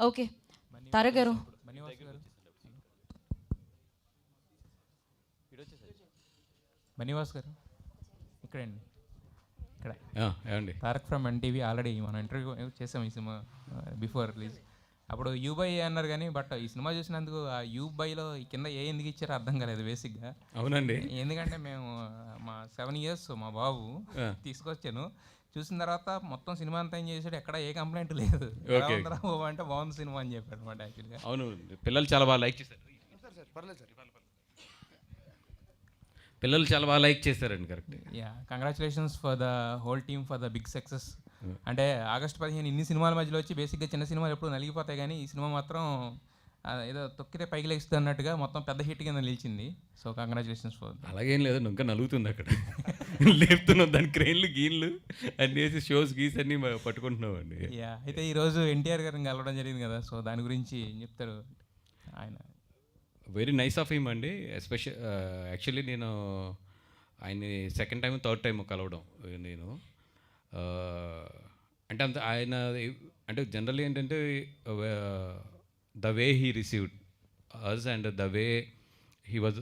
Okay, Tarak గారు. బనీవాస్ గారు ఇక్కడండి, ఇక్కడ ఏమండి తారక్ ఫ్రమ్ ఎన్టీవీ. ఆల్రెడీ మనం ఇంటర్వ్యూ చేసాం ఈ సినిమా బిఫోర్ రిలీజ్. అప్పుడు యూబై అన్నారు కానీ, బట్ ఈ సినిమా చూసినందుకు ఆ యూబైలో ఈ కింద ఏ ఎందుకు ఇచ్చారో అర్థం కాలేదు బేసిక్గా. అవునండి. ఎందుకంటే మేము మా 7 years మా బాబు తీసుకొచ్చాను, చూసిన తర్వాత మొత్తం సినిమా అంతా ఏం చేశాడు, ఎక్కడ ఏ కంప్లైంట్ లేదు. అంటే బాగుంది సినిమా అని చెప్పాడు అనమాట. యాక్చువల్గా అవును, పిల్లలు చాలా బాగా లైక్ చేశారు. పిల్లలు చాలా బాగా లైక్ చేశారండి. Correct. Yeah, congratulations for the whole team for the big success. అంటే ఆగస్ట్ 15 ఇన్ని సినిమాల మధ్యలో వచ్చి బేసిక్గా చిన్న సినిమాలు ఎప్పుడు నలిగిపోతాయి, కానీ ఈ సినిమా మాత్రం ఏదో తొక్కితే పైకి లెగిస్తుంది అన్నట్టుగా మొత్తం పెద్ద హిట్ కింద నిలిచింది. So congratulations for. అలాగేం లేదు, ఇంకా నలుగుతుంది అక్కడ. లేపుతున్నాం దాని క్రెయిన్లు గీన్లు అన్ని వేసి షోస్ గీస్ అన్ని పట్టుకుంటున్నాం అండి. యా, అయితే ఈరోజు ఎన్టీఆర్ గారిని కలవడం జరిగింది కదా, సో దాని గురించి ఏం చెప్తారు ఆయన? వెరీ నైస్ ఆఫ్ హిమ్ అండి. యాక్చువల్లీ నేను ఆయన్ని సెకండ్ టైం థర్డ్ టైం కలవడం నేను. అంటే అంత ఆయన అంటే జనరల్లీ ఏంటంటే the way he received us and the way he was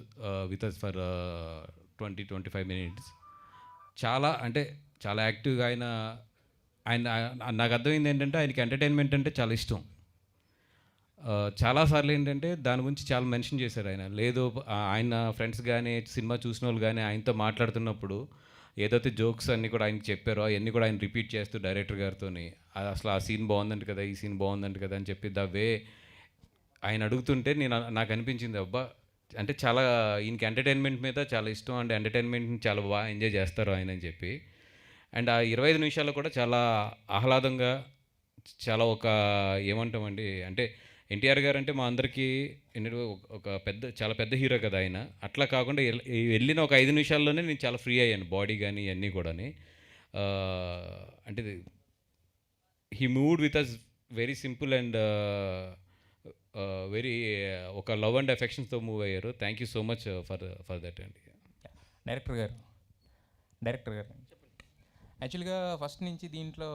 with us for 20-25 minutes చాలా అంటే చాలా యాక్టివ్గా ఆయన నాకు అర్థమైంది ఏంటంటే ఆయనకి ఎంటర్టైన్మెంట్ అంటే చాలా ఇష్టం. చాలాసార్లు ఏంటంటే దాని గురించి చాలా మెన్షన్ చేశారు ఆయన. లేదు ఆయన ఫ్రెండ్స్ కానీ సినిమా చూసిన వాళ్ళు కానీ ఆయనతో మాట్లాడుతున్నప్పుడు ఏదైతే జోక్స్ అన్నీ కూడా ఆయనకి చెప్పారో అవన్నీ కూడా ఆయన రిపీట్ చేస్తూ డైరెక్టర్ గారితో అసలు ఆ సీన్ బాగుందంట కదా, ఈ సీన్ బాగుందంట కదా అని చెప్పి ద వే ఆయన అడుగుతుంటే నాకు అనిపించింది, అబ్బా అంటే చాలా ఈయనకి ఎంటర్టైన్మెంట్ మీద చాలా ఇష్టం, అంటే ఎంటర్టైన్మెంట్ని చాలా బాగా ఎంజాయ్ చేస్తారు ఆయన అని చెప్పి. అండ్ ఆ 25 నిమిషాలు కూడా చాలా ఆహ్లాదంగా, చాలా ఒక ఏమంటామండి అంటే ఎన్టీఆర్ గారు అంటే మా అందరికీ ఒక చాలా పెద్ద హీరో కదా ఆయన. అట్లా కాకుండా వెళ్ళిన ఒక 5 నిమిషాల్లోనే నేను చాలా ఫ్రీ అయ్యాను, బాడీ కానీ ఇవన్నీ కూడా. అంటే he moved with us very simple and very ఒక లవ్ అండ్ అఫెక్షన్స్తో మూవ్ అయ్యారు. Thank you so much for that అండి. డైరెక్టర్ గారు యాక్చువల్గా ఫస్ట్ నుంచి దీంట్లో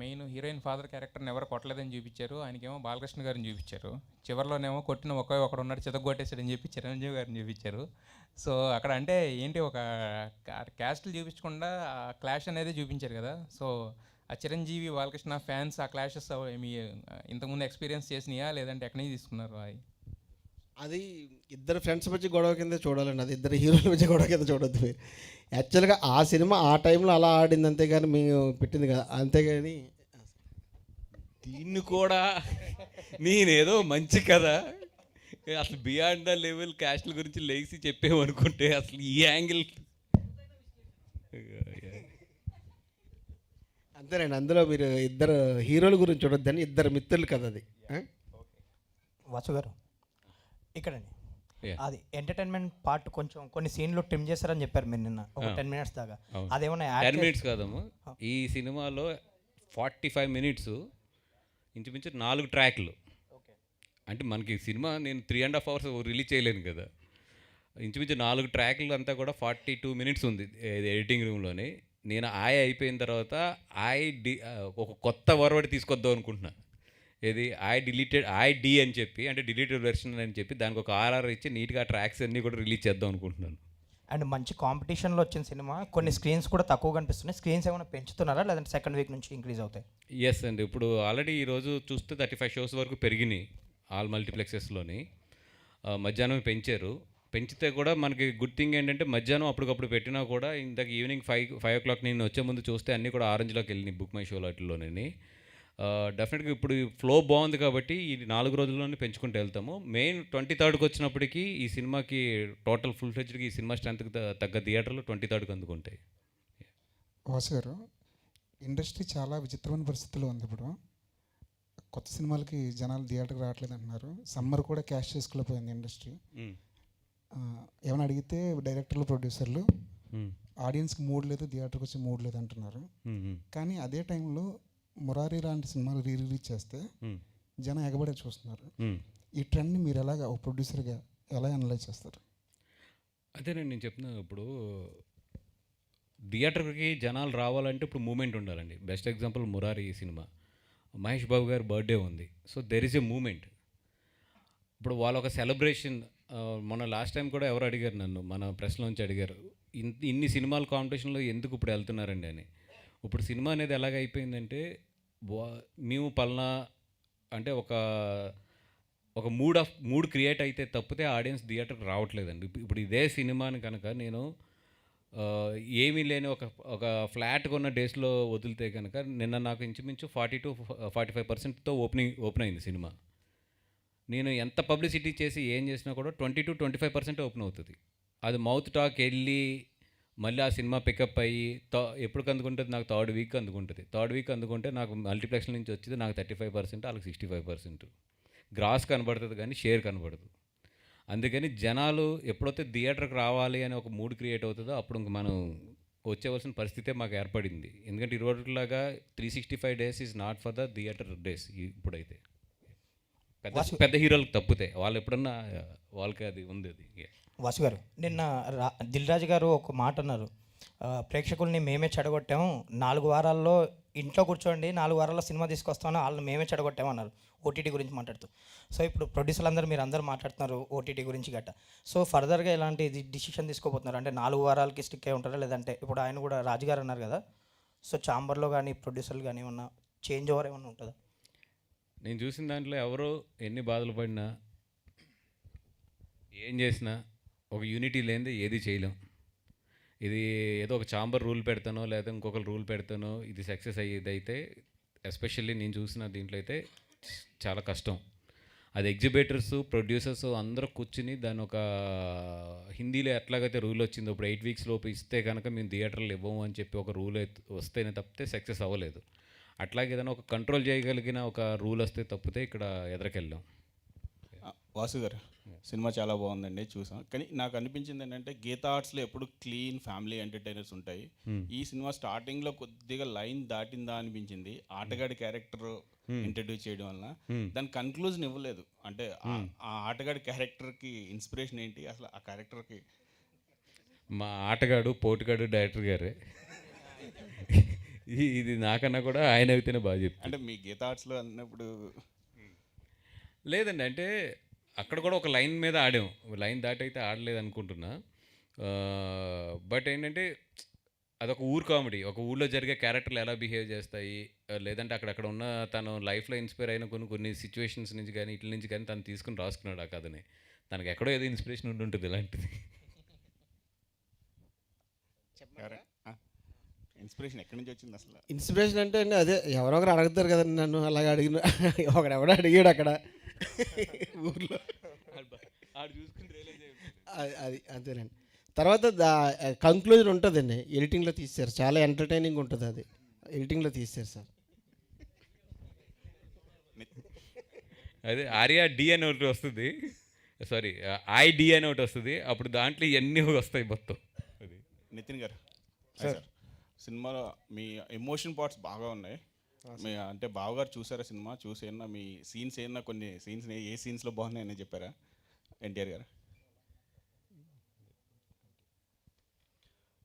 మెయిన్ హీరోయిన్ ఫాదర్ క్యారెక్టర్ని ఎవరు కొట్టలేదని చూపించారు, ఆయనకేమో బాలకృష్ణ గారిని చూపించారు. చివరిలోనేమో కొట్టిన ఒకడు ఉన్నాడు చితగొట్టేసాడని చెప్పి చిరంజీవి గారిని చూపించారు. సో అక్కడ అంటే ఏంటి, ఒక క్యాస్ట్లు చూపించకుండా క్లాష్ అనేది చూపించారు కదా. సో ఆ చిరంజీవి బాలకృష్ణ ఫ్యాన్స్ ఆ క్లాషెస్ మీ ఇంతకుముందు ఎక్స్పీరియన్స్ చేసినాయా, లేదంటే ఎక్కడి నుంచి తీసుకున్నారు? అది ఇద్దరు ఫ్రెండ్స్ మధ్య గొడవ కింద చూడాలండి, అది ఇద్దరు హీరోల మధ్య గొడవ కింద చూడొద్దు మీరు. యాక్చువల్గా ఆ సినిమా ఆ టైంలో అలా ఆడింది, అంతేగాని మేము పెట్టింది కదా. అంతేగాని దీన్ని కూడా నేనేదో మంచి కదా అసలు బియాండ్ ద లెవెల్ క్యాస్ట్ల గురించి లేచి చెప్పేమనుకుంటే అసలు ఈ యాంగిల్ అంతేనండి. అందులో మీరు ఇద్దరు హీరోల గురించి చూడొద్దని, ఇద్దరు మిత్రులు కదా అది. వాసు గారు ఇక్కడండి, అది ఎంటర్టైన్మెంట్ పార్ట్ కొంచెం కొన్ని సీన్లు ట్రిమ్ చేశారని చెప్పారు మీరు నిన్న, ఒక 10 minutes దాకా. అదేమన్నా 10 minutes కాదమ్మా, ఈ సినిమాలో 45 minutes ఇంచుమించు 4 ట్రాక్లు. అంటే మనకి సినిమా నేను 3.5 hours రిలీజ్ చేయలేను కదా, ఇంచుమించు 4 ట్రాక్లు అంతా కూడా 42 minutes ఉంది ఎడిటింగ్ రూమ్లోనే. నేను అయిపోయిన తర్వాత ఒక కొత్త వర్డ్ తీసుకొద్దాం అనుకుంటున్నా. ఏది డి అని చెప్పి, అంటే డిలీటెడ్ వెర్షన్ అని చెప్పి దానికి ఒక ఆర్ఆర్ ఇచ్చి నీట్గా ట్రాక్స్ అన్నీ కూడా రిలీజ్ చేద్దాం అనుకుంటున్నాను. అండ్ మంచి కాంపిటీషన్లో వచ్చిన సినిమా, కొన్ని స్క్రీన్స్ కూడా తక్కువ కనిపిస్తున్నాయి. స్క్రీన్స్ ఏమైనా పెంచుతున్నారా, లేదంటే సెకండ్ వీక్ నుంచి ఇంక్రీజ్ అవుతాయి? ఎస్ అండి, ఇప్పుడు ఆల్రెడీ ఈరోజు చూస్తే 35 shows వరకు పెరిగినాయి ఆల్ మల్టీప్లెక్సెస్లోని. మధ్యాహ్నం పెంచారు. పెంచితే కూడా మనకి గుడ్ థింగ్ ఏంటంటే మధ్యాహ్నం అప్పటికప్పుడు పెట్టినా కూడా ఇందాక ఈవినింగ్ 5 o'clock నేను వచ్చే ముందు చూస్తే అన్నీ కూడా ఆరెంజ్లోకి వెళ్ళినాయి బుక్ మై షో వాటిలోనే. డెఫినెట్గా ఇప్పుడు ఫ్లో బాగుంది కాబట్టి ఈ 4 రోజుల్లోనే పెంచుకుంటూ వెళ్తాము. మెయిన్ 23rd వచ్చినప్పటికీ ఈ సినిమాకి టోటల్ ఫుల్ ఫ్లెడ్జ్డ్కి ఈ సినిమా స్ట్రెంత్కి తగ్గ థియేటర్లు 23rd అందుకుంటాయి. వాసు గారు, ఇండస్ట్రీ చాలా విచిత్రమైన పరిస్థితుల్లో ఉంది ఇప్పుడు. కొత్త సినిమాలకి జనాలు థియేటర్కి రావట్లేదు అంటున్నారు. సమ్మర్ కూడా క్యాష్ చేసుకోలేకపోయింది ఇండస్ట్రీ. ఏమైనా అడిగితే డైరెక్టర్లు ప్రొడ్యూసర్లు ఆడియన్స్కి మూడ్ లేదు, థియేటర్కి వచ్చి మూడ్ లేదు అంటున్నారు. కానీ అదే టైంలో మురారి లాంటి సినిమాలు రిలీజ్ చేస్తే జనం ఎగబడే చూస్తున్నారు. ఈ ట్రెండ్ని మీరు ఎలాగ ఒక ప్రొడ్యూసర్గా ఎలా అనలైజ్ చేస్తారు? అదేనండి నేను చెప్తున్నా. ఇప్పుడు థియేటర్కి జనాలు రావాలంటే ఇప్పుడు మూమెంట్ ఉండాలండి. బెస్ట్ ఎగ్జాంపుల్ మురారి ఈ సినిమా. మహేష్ బాబు గారి బర్త్డే ఉంది. So there is a moment. ఇప్పుడు వాళ్ళ ఒక సెలబ్రేషన్. మొన్న లాస్ట్ టైం కూడా ఎవరు అడిగారు నన్ను, మన ప్రెస్లోంచి అడిగారు, ఇన్ని సినిమాల కాంపిటీషన్లో ఎందుకు ఇప్పుడు వెళ్తున్నారండి అని. ఇప్పుడు సినిమా అనేది ఎలాగ అయిపోయిందంటే మేము పలానా అంటే ఒక మూడ్ క్రియేట్ అయితే తప్పితే ఆడియన్స్ థియేటర్కి రావట్లేదండి. ఇప్పుడు ఇదే సినిమాని కనుక నేను ఏమీ లేని ఒక ఫ్లాట్ కొన్న డేస్లో వదిలితే కనుక నిన్న నాకు ఇంచుమించు 40-45%తో ఓపెన్ అయింది సినిమా. నేను ఎంత పబ్లిసిటీ చేసి ఏం చేసినా కూడా 20-25% ఓపెన్ అవుతుంది. అది మౌత్ టాక్ వెళ్ళి మళ్ళీ ఆ సినిమా పికప్ అయ్యి ఎప్పుడు అందుకుంటుంది, నాకు థర్డ్ వీక్ అందుకుంటే నాకు మల్టీప్లెక్స్ నుంచి వచ్చేది నాకు 35%, వాళ్ళకి 65%. గ్రాస్ కనబడుతుంది కానీ షేర్ కనబడదు. అందుకని జనాలు ఎప్పుడైతే థియేటర్కి రావాలి అని ఒక మూడ్ క్రియేట్ అవుతుందో అప్పుడు ఇంక మనం వచ్చేవలసిన పరిస్థితే మాకు ఏర్పడింది. ఎందుకంటే ఈ రోజులాగా 365 days is not for the theatre days. ఇప్పుడైతే పెద్ద హీరోలకు తప్పితే వాళ్ళు ఎప్పుడన్నా వాళ్ళకి అది ఉంది. అది వాసు గారు, నిన్న దిల్ రాజు గారు ఒక మాట అన్నారు, ప్రేక్షకుల్ని మేమే చెడగొట్టాము, 4 వారాల్లో ఇంట్లో కూర్చోండి, 4 వారాల్లో సినిమా తీసుకొస్తామని వాళ్ళని మేమే చెడగొట్టాము అన్నారు ఓటీటీ గురించి మాట్లాడుతూ. సో ఇప్పుడు ప్రొడ్యూసర్లు అందరూ మాట్లాడుతున్నారు ఓటీటీ గురించి గట్ట. సో ఫర్దర్గా ఎలాంటి డిసిషన్ తీసుకోబోతున్నారు అంటే 4 వారాలకి స్టిక్ అయి ఉంటారా, లేదంటే ఇప్పుడు ఆయన కూడా రాజుగారు అన్నారు కదా, సో ఛాంబర్లో కానీ ప్రొడ్యూసర్లు కానీ ఏమన్నా చేంజ్ ఓవర్ ఏమన్నా ఉంటుందా? నేను చూసిన దాంట్లో ఎవరో ఎన్ని బాధలు పడినా ఏం చేసినా ఒక యూనిటీ లేనిదే ఏది చేయలేం. ఇది ఏదో ఒక ఛాంబర్ రూల్ పెడతానో లేదా ఇంకొకరు రూల్ పెడతానో ఇది సక్సెస్ అయ్యేది అయితే ఎస్పెషల్లీ నేను చూసిన దీంట్లో అయితే చాలా కష్టం. అది ఎగ్జిబిటర్స్, ప్రొడ్యూసర్స్ అందరూ కూర్చుని దాని ఒక హిందీలో ఎట్లాగైతే రూల్ వచ్చిందో ఇప్పుడు 8 weeks లోపు ఇస్తే కనుక మేము థియేటర్లు ఇవ్వము అని చెప్పి ఒక రూల్ వస్తేనే తప్పితే సక్సెస్ అవ్వలేదు. అట్లాగే ఏదైనా ఒక కంట్రోల్ చేయగలిగిన ఒక రూల్ వస్తే తప్పితే ఇక్కడ ఎదరికెళ్ళాం. వాసు గారు, సినిమా చాలా బాగుందండి, చూసాం. కానీ నాకు అనిపించింది ఏంటంటే గీతా ఆర్ట్స్లో ఎప్పుడు క్లీన్ ఫ్యామిలీ ఎంటర్టైనర్స్ ఉంటాయి. ఈ సినిమా స్టార్టింగ్లో కొద్దిగా లైన్ దాటిందా అనిపించింది. ఆటగాడి క్యారెక్టర్ ఇంట్రడ్యూస్ చేయడం వలన దాని కన్క్లూజన్ ఇవ్వలేదు. అంటే ఆ ఆటగాడి క్యారెక్టర్కి ఇన్స్పిరేషన్ ఏంటి అసలు ఆ క్యారెక్టర్కి? మా ఆటగాడు పోటుగాడు డైరెక్టర్ గారే. ఇది నాకన్నా కూడా ఆయన అయితేనే బాగా చెప్తాను. అంటే మీ గీతా ఆర్ట్స్లో అన్నప్పుడు లేదండి, అంటే అక్కడ కూడా ఒక లైన్ మీద ఆడాం. లైన్ దాటి అయితే ఆడలేదు అనుకుంటున్నా. బట్ ఏంటంటే అదొక ఊరు కామెడీ. ఒక ఊళ్ళో జరిగే క్యారెక్టర్లు ఎలా బిహేవ్ చేస్తాయి, లేదంటే అక్కడ ఉన్న తను లైఫ్లో ఇన్స్పైర్ అయిన కొన్ని సిచ్యువేషన్స్ నుంచి కానీ ఇట్ల నుంచి కానీ తను తీసుకుని రాసుకున్నాడు ఆ కథని. తనకు ఎక్కడో ఏదో ఇన్స్పిరేషన్ ఉంటుంది ఇలాంటిది. ఇన్స్పిరేషన్ ఎక్కడి నుంచి వచ్చింది అసలు? ఇన్స్పిరేషన్ అంటే అండి అదే ఎవరో ఒకరు అడుగుతారు కదండి నన్ను, అలాగే అడిగిన ఒకడెవడో అడిగాడు అక్కడ ఊర్లో, అది అంతేనండి. తర్వాత కంక్లూజన్ ఉంటుందండి, ఎడిటింగ్లో తీశారు, చాలా ఎంటర్టైనింగ్ ఉంటుంది. అది ఎడిటింగ్లో తీశారు సార్. అదే ఆర్యా డి అని ఒకటి వస్తుంది, సారీ ఐడి అని ఒకటి వస్తుంది, అప్పుడు దాంట్లో ఇవన్నీ వస్తాయి మొత్తం. అది నితిన్ గారు సార్, సినిమాలో మీ ఎమోషన్ పార్ట్స్ బాగా ఉన్నాయి. మీ అంటే బావగారు చూసారా సినిమా? చూసి ఏమన్నా మీ సీన్స్ ఏమన్నా కొన్ని సీన్స్ ఏ సీన్స్లో బాగున్నాయని చెప్పారా ఎన్టీఆర్ గారు?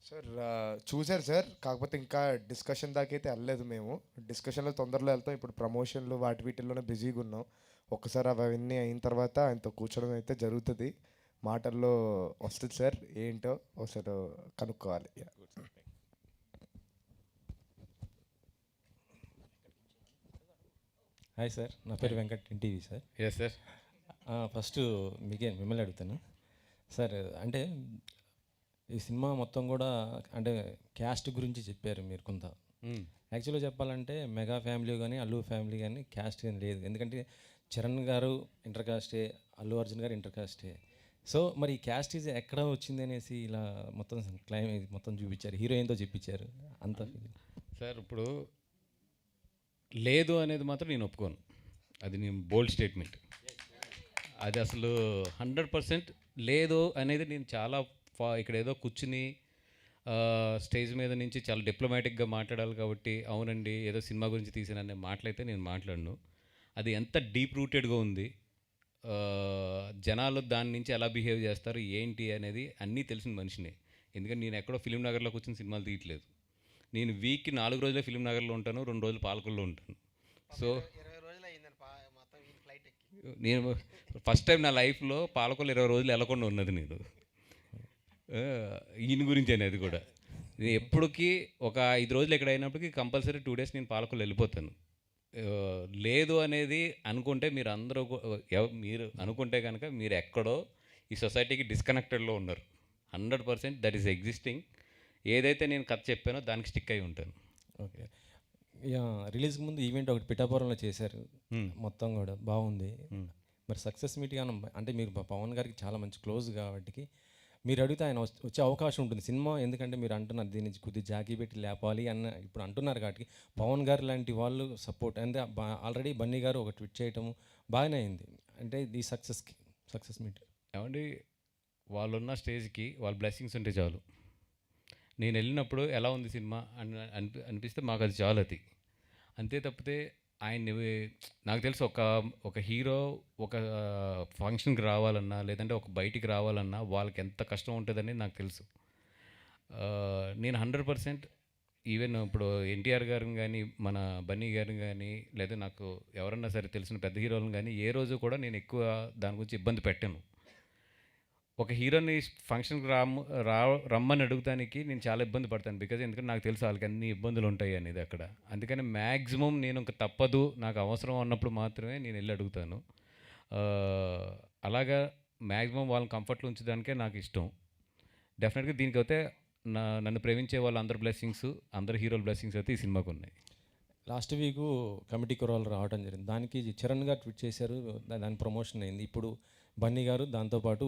సార్ చూశారు సార్, కాకపోతే ఇంకా డిస్కషన్ దాకా అయితే వెళ్ళలేదు. మేము డిస్కషన్లో తొందరలో వెళ్తాం. ఇప్పుడు ప్రమోషన్లు వీటిల్లోనే బిజీగా ఉన్నాం. ఒక్కసారి అవన్నీ అయిన తర్వాత ఆయనతో కూర్చోడం అయితే జరుగుతుంది. మాటల్లో వస్తుంది సార్, ఏంటో ఒకసారి కనుక్కోవాలి. హాయ్ సార్, నా పేరు Venkat, NTV sir. Yes sir. First మిమ్మల్ని అడుగుతాను సార్. అంటే ఈ సినిమా మొత్తం కూడా అంటే క్యాస్ట్ గురించి చెప్పారు మీరు కొంత. యాక్చువల్గా చెప్పాలంటే మెగా ఫ్యామిలీ కానీ అల్లు ఫ్యామిలీ కానీ క్యాస్ట్ కానీ లేదు. ఎందుకంటే చరణ్ గారు ఇంటర్ కాస్టే, అల్లు అర్జున్ గారు ఇంటర్ కాస్టే. సో మరి ఈ క్యాస్ట్ ఈజ్ ఎక్కడ వచ్చింది అనేసి ఇలా మొత్తం క్లైమ్ మొత్తం చూపించారు, హీరోయిన్తో చెప్పించారు అంత. సార్ ఇప్పుడు లేదు అనేది మాత్రం నేను ఒప్పుకోను. అది నేను బోల్డ్ స్టేట్మెంట్. అది అసలు 100% లేదు అనేది నేను చాలా ఇక్కడ ఏదో కూర్చుని స్టేజ్ మీద నుంచి చాలా డిప్లొమాటిక్గా మాట్లాడాలి కాబట్టి అవునండి ఏదో సినిమా గురించి తీసాననే మాటలైతే నేను మాట్లాడను. అది ఎంత డీప్ రూటెడ్గా ఉంది, జనాలు దాని నుంచి ఎలా బిహేవ్ చేస్తారు ఏంటి అనేది అన్నీ తెలిసిన మనిషిని. ఎందుకంటే నేను ఎక్కడో ఫిలిం నగర్లో కూర్చొని సినిమాలు తీయట్లేదు. నేను వీక్కి 4 రోజులే ఫిలిం నగర్లో ఉంటాను, 2 రోజులు పాలకొల్లో ఉంటాను. సో 20 రోజులు అయిందండి మొత్తం ఈ ఫ్లైట్ ఎక్కి. నేను ఫస్ట్ టైం నా లైఫ్లో పాలకొల్లు 20 రోజులు వెళ్ళకుండా ఉన్నది నేను. ఈయన గురించి అనేది కూడా నేను ఎప్పటికీ ఒక 5 రోజులు ఎక్కడ అయినప్పటికీ కంపల్సరీ 2 డేస్ నేను పాలకొల్లు వెళ్ళిపోతాను. లేదు అనేది అనుకుంటే మీరు అందరూ మీరు అనుకుంటే కనుక మీరు ఎక్కడో ఈ సొసైటీకి డిస్కనెక్టెడ్లో ఉన్నారు. 100% దట్ ఈస్ ఎగ్జిస్టింగ్. ఏదైతే నేను కథ చెప్పానో దానికి స్టిక్ అయి ఉంటాను. ఓకే. రిలీజ్కి ముందు ఈవెంట్ ఒకటి పిఠాపురంలో చేశారు, మొత్తం కూడా బాగుంది. మరి సక్సెస్ మీట్ కానీ అంటే మీరు పవన్ గారికి చాలా మంచి క్లోజ్ కాబట్టి మీరు అడిగితే ఆయన వచ్చే అవకాశం ఉంటుంది సినిమా. ఎందుకంటే మీరు అంటున్నారు దీన్ని కొద్దిగా జాకీ పెట్టి లేపాలి అన్న ఇప్పుడు అంటున్నారు కాబట్టి పవన్ గారు లాంటి వాళ్ళు సపోర్ట్ అంటే ఆల్రెడీ బన్నీ గారు ఒక ట్వీట్ చేయటము బాగానే అయింది. అంటే ఈ సక్సెస్ మీట్ ఏమండి, వాళ్ళున్న స్టేజ్కి వాళ్ళ బ్లెస్సింగ్స్ ఉంటే చాలు. నేను వెళ్ళినప్పుడు ఎలా ఉంది సినిమా అనిపిస్తే మాకు అది చాలు. అది అంతే తప్పితే ఆయన్ని నాకు తెలుసు ఒక హీరో ఒక ఫంక్షన్కి రావాలన్నా లేదంటే ఒక బయటికి రావాలన్నా వాళ్ళకి ఎంత కష్టం ఉంటుందని నాకు తెలుసు. నేను 100% ఈవెన్ ఇప్పుడు ఎన్టీఆర్ గారిని కానీ మన బన్నీ గారిని కానీ లేదా నాకు ఎవరన్నా సరే తెలిసిన పెద్ద హీరోలను కానీ ఏ రోజు కూడా నేను ఎక్కువ దాని గురించి ఇబ్బంది పెట్టాను. ఒక హీరోని ఫంక్షన్కి రమ్మని అడుగుతానికి నేను చాలా ఇబ్బంది పడతాను. బికాజ్ ఎందుకంటే నాకు తెలుసు వాళ్ళకి అన్ని ఇబ్బందులు ఉంటాయి అనేది అక్కడ. అందుకని మ్యాక్సిమం నేను ఇంకా తప్పదు నాకు అవసరం అన్నప్పుడు మాత్రమే నేను వెళ్ళి అడుగుతాను. అలాగా మ్యాక్సిమం వాళ్ళని కంఫర్ట్లో ఉంచడానికే నాకు ఇష్టం. డెఫినెట్గా దీనికి అయితే నన్ను ప్రేమించే వాళ్ళు అందరి బ్లెస్సింగ్స్, అందరు హీరోల బ్లెస్సింగ్స్ అయితే ఈ సినిమాకు ఉన్నాయి. లాస్ట్ వీక్ కమిటీ కుర్రాళ్ళు రావడం జరిగింది, దానికి చరణ్ గారు ట్వీట్ చేశారు, దాని ప్రమోషన్ అయింది. ఇప్పుడు బన్నీ గారు దాంతోపాటు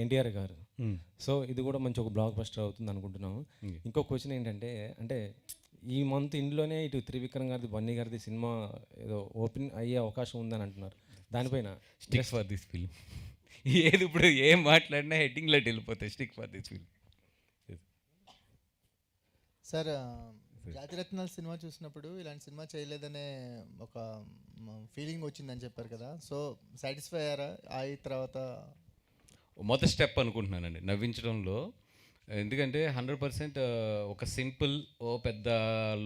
ఎన్టీఆర్ గారు. సో ఇది కూడా మంచి ఒక బ్లాక్ బస్టర్ అవుతుంది అనుకుంటున్నాము. ఇంకో క్వశ్చన్ ఏంటంటే అంటే ఈ మంత్ ఇంట్లోనే ఇటు త్రివిక్రమ్ గారిది బన్నీ గారిది సినిమా ఏదో ఓపెన్ అయ్యే అవకాశం ఉందని అంటున్నారు. దానిపైన స్టిక్ ఫర్ దిస్ ఫిల్మ్ ఏది ఇప్పుడు ఏం మాట్లాడినా హెడ్డింగ్లో వెళ్ళిపోతాయి. Stick for this film. Sir జాతిరత్నాల సినిమా చూసినప్పుడు ఇలాంటి సినిమా చేయలేదనే ఒక ఫీలింగ్ వచ్చిందని చెప్పారు కదా, సో సాటిస్ఫై అయ్యారా? అయి తర్వాత మొదటి స్టెప్ అనుకుంటున్నానండి నవ్వించడంలో. ఎందుకంటే 100% ఒక సింపుల్ పెద్ద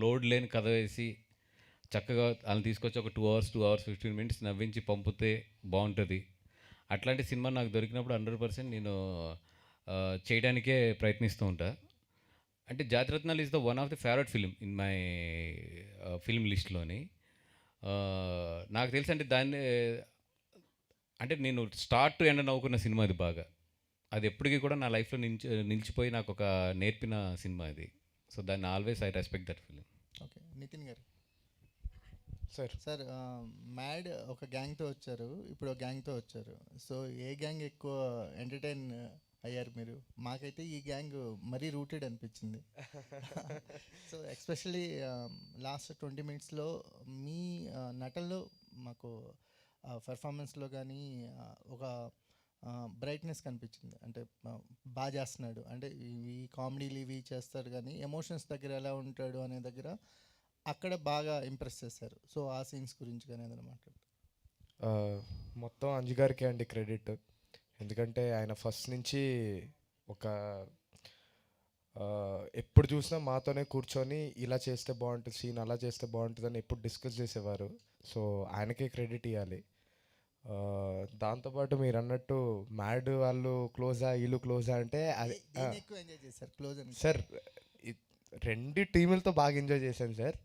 లోడ్ లేని కథ వేసి చక్కగా వాళ్ళని తీసుకొచ్చి ఒక 2 hours 15 minutes నవ్వించి పంపితే బాగుంటుంది. అట్లాంటి సినిమా నాకు దొరికినప్పుడు 100% నేను చేయడానికే ప్రయత్నిస్తూ ఉంటా. అంటే Jathi Ratnalu is the one of the favourite film in my film లిస్ట్లోని. నాకు తెలిసి అంటే దాన్ని అంటే నేను స్టార్ట్ టు ఎండ్ నవ్వుకున్న సినిమా అది బాగా. అది ఎప్పటికీ కూడా నా లైఫ్లో నిలిచిపోయి నాకు ఒక నేర్పిన సినిమా అది. సో దాన్ని always I respect that film. Okay. Nithin గారు సార్ మ్యాడ్ ఒక గ్యాంగ్తో వచ్చారు, ఇప్పుడు ఒక గ్యాంగ్తో వచ్చారు. సో ఏ గ్యాంగ్ ఎక్కువ ఎంటర్టైన్ అయ్యారు మీరు? మాకైతే ఈ గ్యాంగ్ మరీ రూటెడ్ అనిపించింది. సో ఎస్పెషల్లీ లాస్ట్ 20 minutesలో మీ నటనలో మాకు పెర్ఫార్మెన్స్లో కానీ ఒక బ్రైట్నెస్ కనిపించింది. అంటే బాగా చేస్తున్నాడు, అంటే ఈ కామెడీలు ఇవి చేస్తాడు కానీ ఎమోషన్స్ దగ్గర ఎలా ఉంటాడు అనే దగ్గర అక్కడ బాగా ఇంప్రెస్ చేశారు. సో ఆ సీన్స్ గురించి కానీ ఏదైనా మాట్లాడు. మొత్తం అంజు గారికే అండి క్రెడిట్. ఎందుకంటే ఆయన ఫస్ట్ నుంచి ఒక ఎప్పుడు చూసినా మాతోనే కూర్చొని ఇలా చేస్తే బాగుంటుంది సీన్, అలా చేస్తే బాగుంటుంది అని ఎప్పుడు డిస్కస్ చేసేవారు. సో ఆయనకే క్రెడిట్ ఇవ్వాలి. దాంతోపాటు మీరు అన్నట్టు మ్యాడ్ వాళ్ళు క్లోజా వీళ్ళు క్లోజా అంటే అది ఎక్కువ ఎంజాయ్ చేశారు క్లోజ్ అని సార్. రెండు టీములతో బాగా ఎంజాయ్ చేశాను సార్.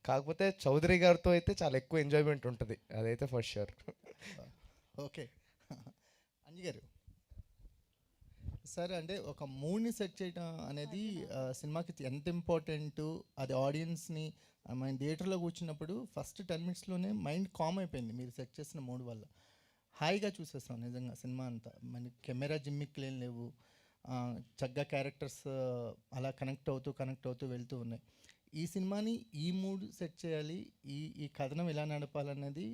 కాకపోతే చౌదరి గారితో అయితే చాలా ఎక్కువ ఎంజాయ్మెంట్ ఉంటుంది, అదైతే ఫర్ షూర్. ఓకే. అంజి గారు సార్, అంటే ఒక మూడ్ని సెట్ చేయడం అనేది సినిమాకి ఎంత ఇంపార్టెంట్, అది ఆడియన్స్ని మన థియేటర్లో కూర్చున్నప్పుడు ఫస్ట్ 10 minutesలోనే మైండ్ కామ్ అయిపోయింది మీరు సెట్ చేసిన మూడ్ వల్ల. హాయిగా చూసేస్తాం నిజంగా సినిమా అంతా. మన కెమెరా జిమ్మిక్లు ఏం లేవు, చక్కగా క్యారెక్టర్స్ అలా కనెక్ట్ అవుతూ వెళ్తూ ఉన్నాయి. ఈ సినిమాని ఈ మూడ్ సెట్ చేయాలి, ఈ కథనం ఎలా నడపాలనేది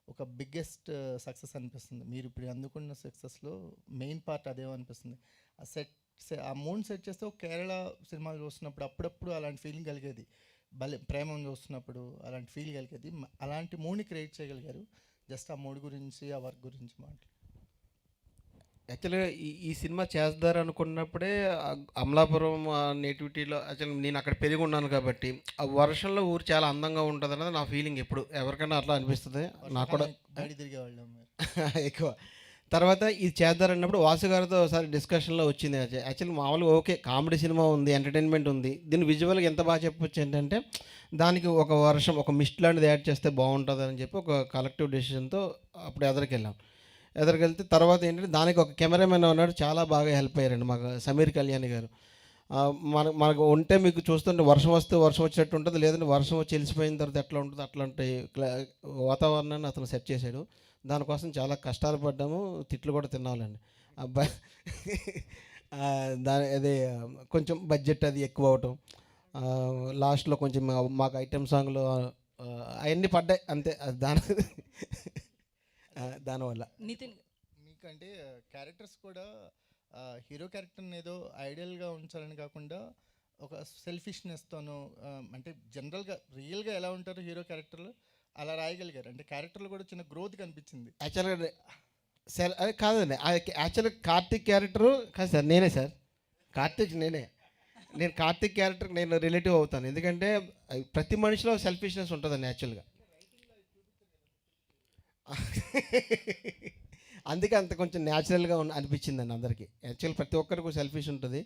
ఒక బిగ్గెస్ట్ సక్సెస్ అనిపిస్తుంది. మీరు ఇప్పుడు అందుకున్న సక్సెస్లో మెయిన్ పార్ట్ అదేమో అనిపిస్తుంది. ఆ మూడ్ సెట్ చేస్తే ఒక కేరళ సినిమాలు చూస్తున్నప్పుడు అప్పుడప్పుడు అలాంటి ఫీలింగ్ కలిగేది, ప్రేమను చూస్తున్నప్పుడు అలాంటి ఫీల్ కలిగేది. అలాంటి మూడ్ని క్రియేట్ చేయగలిగారు. జస్ట్ ఆ మూడ్ గురించి, ఆ వర్క్ గురించి మాట్లాడు. యాక్చువల్గా ఈ సినిమా చేస్తారు అనుకున్నప్పుడే అమలాపురం నేటివిటీలో యాక్చువల్ నేను అక్కడ పెరిగి ఉన్నాను కాబట్టి ఆ వర్షంలో ఊరు చాలా అందంగా ఉంటుంది అన్నది నా ఫీలింగ్ ఎప్పుడు ఎవరికైనా అట్లా అనిపిస్తుంది నాకు కూడా బయట తిరిగేవాళ్ళం మీరు. ఎక్కువ. తర్వాత ఇది చేద్దారన్నప్పుడు వాసు గారితో ఒకసారి డిస్కషన్లో వచ్చింది. యాక్చువల్లీ మామూలుగా ఓకే కామెడీ సినిమా ఉంది, ఎంటర్టైన్మెంట్ ఉంది, దీని విజువల్గా ఎంత బాగా చెప్పొచ్చు ఏంటంటే దానికి ఒక వర్షం ఒక మిస్ట్ లాంటిది యాడ్ చేస్తే బాగుంటుంది అని చెప్పి ఒక కలెక్టివ్ డెసిషన్తో అప్పుడు ఎదరికెళ్తే తర్వాత ఏంటంటే దానికి ఒక కెమెరామెన్ ఉన్నాడు, చాలా బాగా హెల్ప్ అయ్యారండి మాకు సమీర్ కళ్యాణి గారు. మనకు ఉంటే మీకు చూస్తుంటే వర్షం వస్తే వర్షం వచ్చేటట్టు ఉంటుంది, లేదంటే వర్షం వచ్చి వెళ్ళిపోయిన తర్వాత ఎట్లా ఉంటుంది అట్లాంటి వాతావరణాన్ని అతను సెట్ చేశాడు. దానికోసం చాలా కష్టాలు పడ్డాము, తిట్లు కూడా తినాలండి. అబ్బాయి అదే కొంచెం బడ్జెట్ అది ఎక్కువ అవటం, లాస్ట్లో కొంచెం మాకు ఐటెం సాంగ్లు అవన్నీ పడ్డాయి అంతే. దానివల్ల నితిన్ మీకంటే క్యారెక్టర్స్ కూడా హీరో క్యారెక్టర్ని ఏదో ఐడియల్గా ఉంచాలని కాకుండా ఒక సెల్ఫిష్నెస్తోనూ అంటే జనరల్గా రియల్గా ఎలా ఉంటారు హీరో క్యారెక్టర్లు అలా రాయగలిగారు. అంటే క్యారెక్టర్లు కూడా చిన్న గ్రోత్ కనిపించింది. యాక్చువల్గా అది కాదండి, యాక్చువల్గా కార్తిక్ క్యారెక్టరు కాదు సార్, నేనే సార్ కార్తిక్, నేను కార్తిక్ క్యారెక్టర్కి నేను రిలేటివ్ అవుతాను. ఎందుకంటే ప్రతి మనిషిలో సెల్ఫిష్నెస్ ఉంటుందండి యాక్చువల్గా. అందుకే అంత కొంచెం న్యాచురల్గా అనిపించిందండి అందరికీ. యాక్చువల్ ప్రతి ఒక్కరికి సెల్ఫిష్ ఉంటుంది,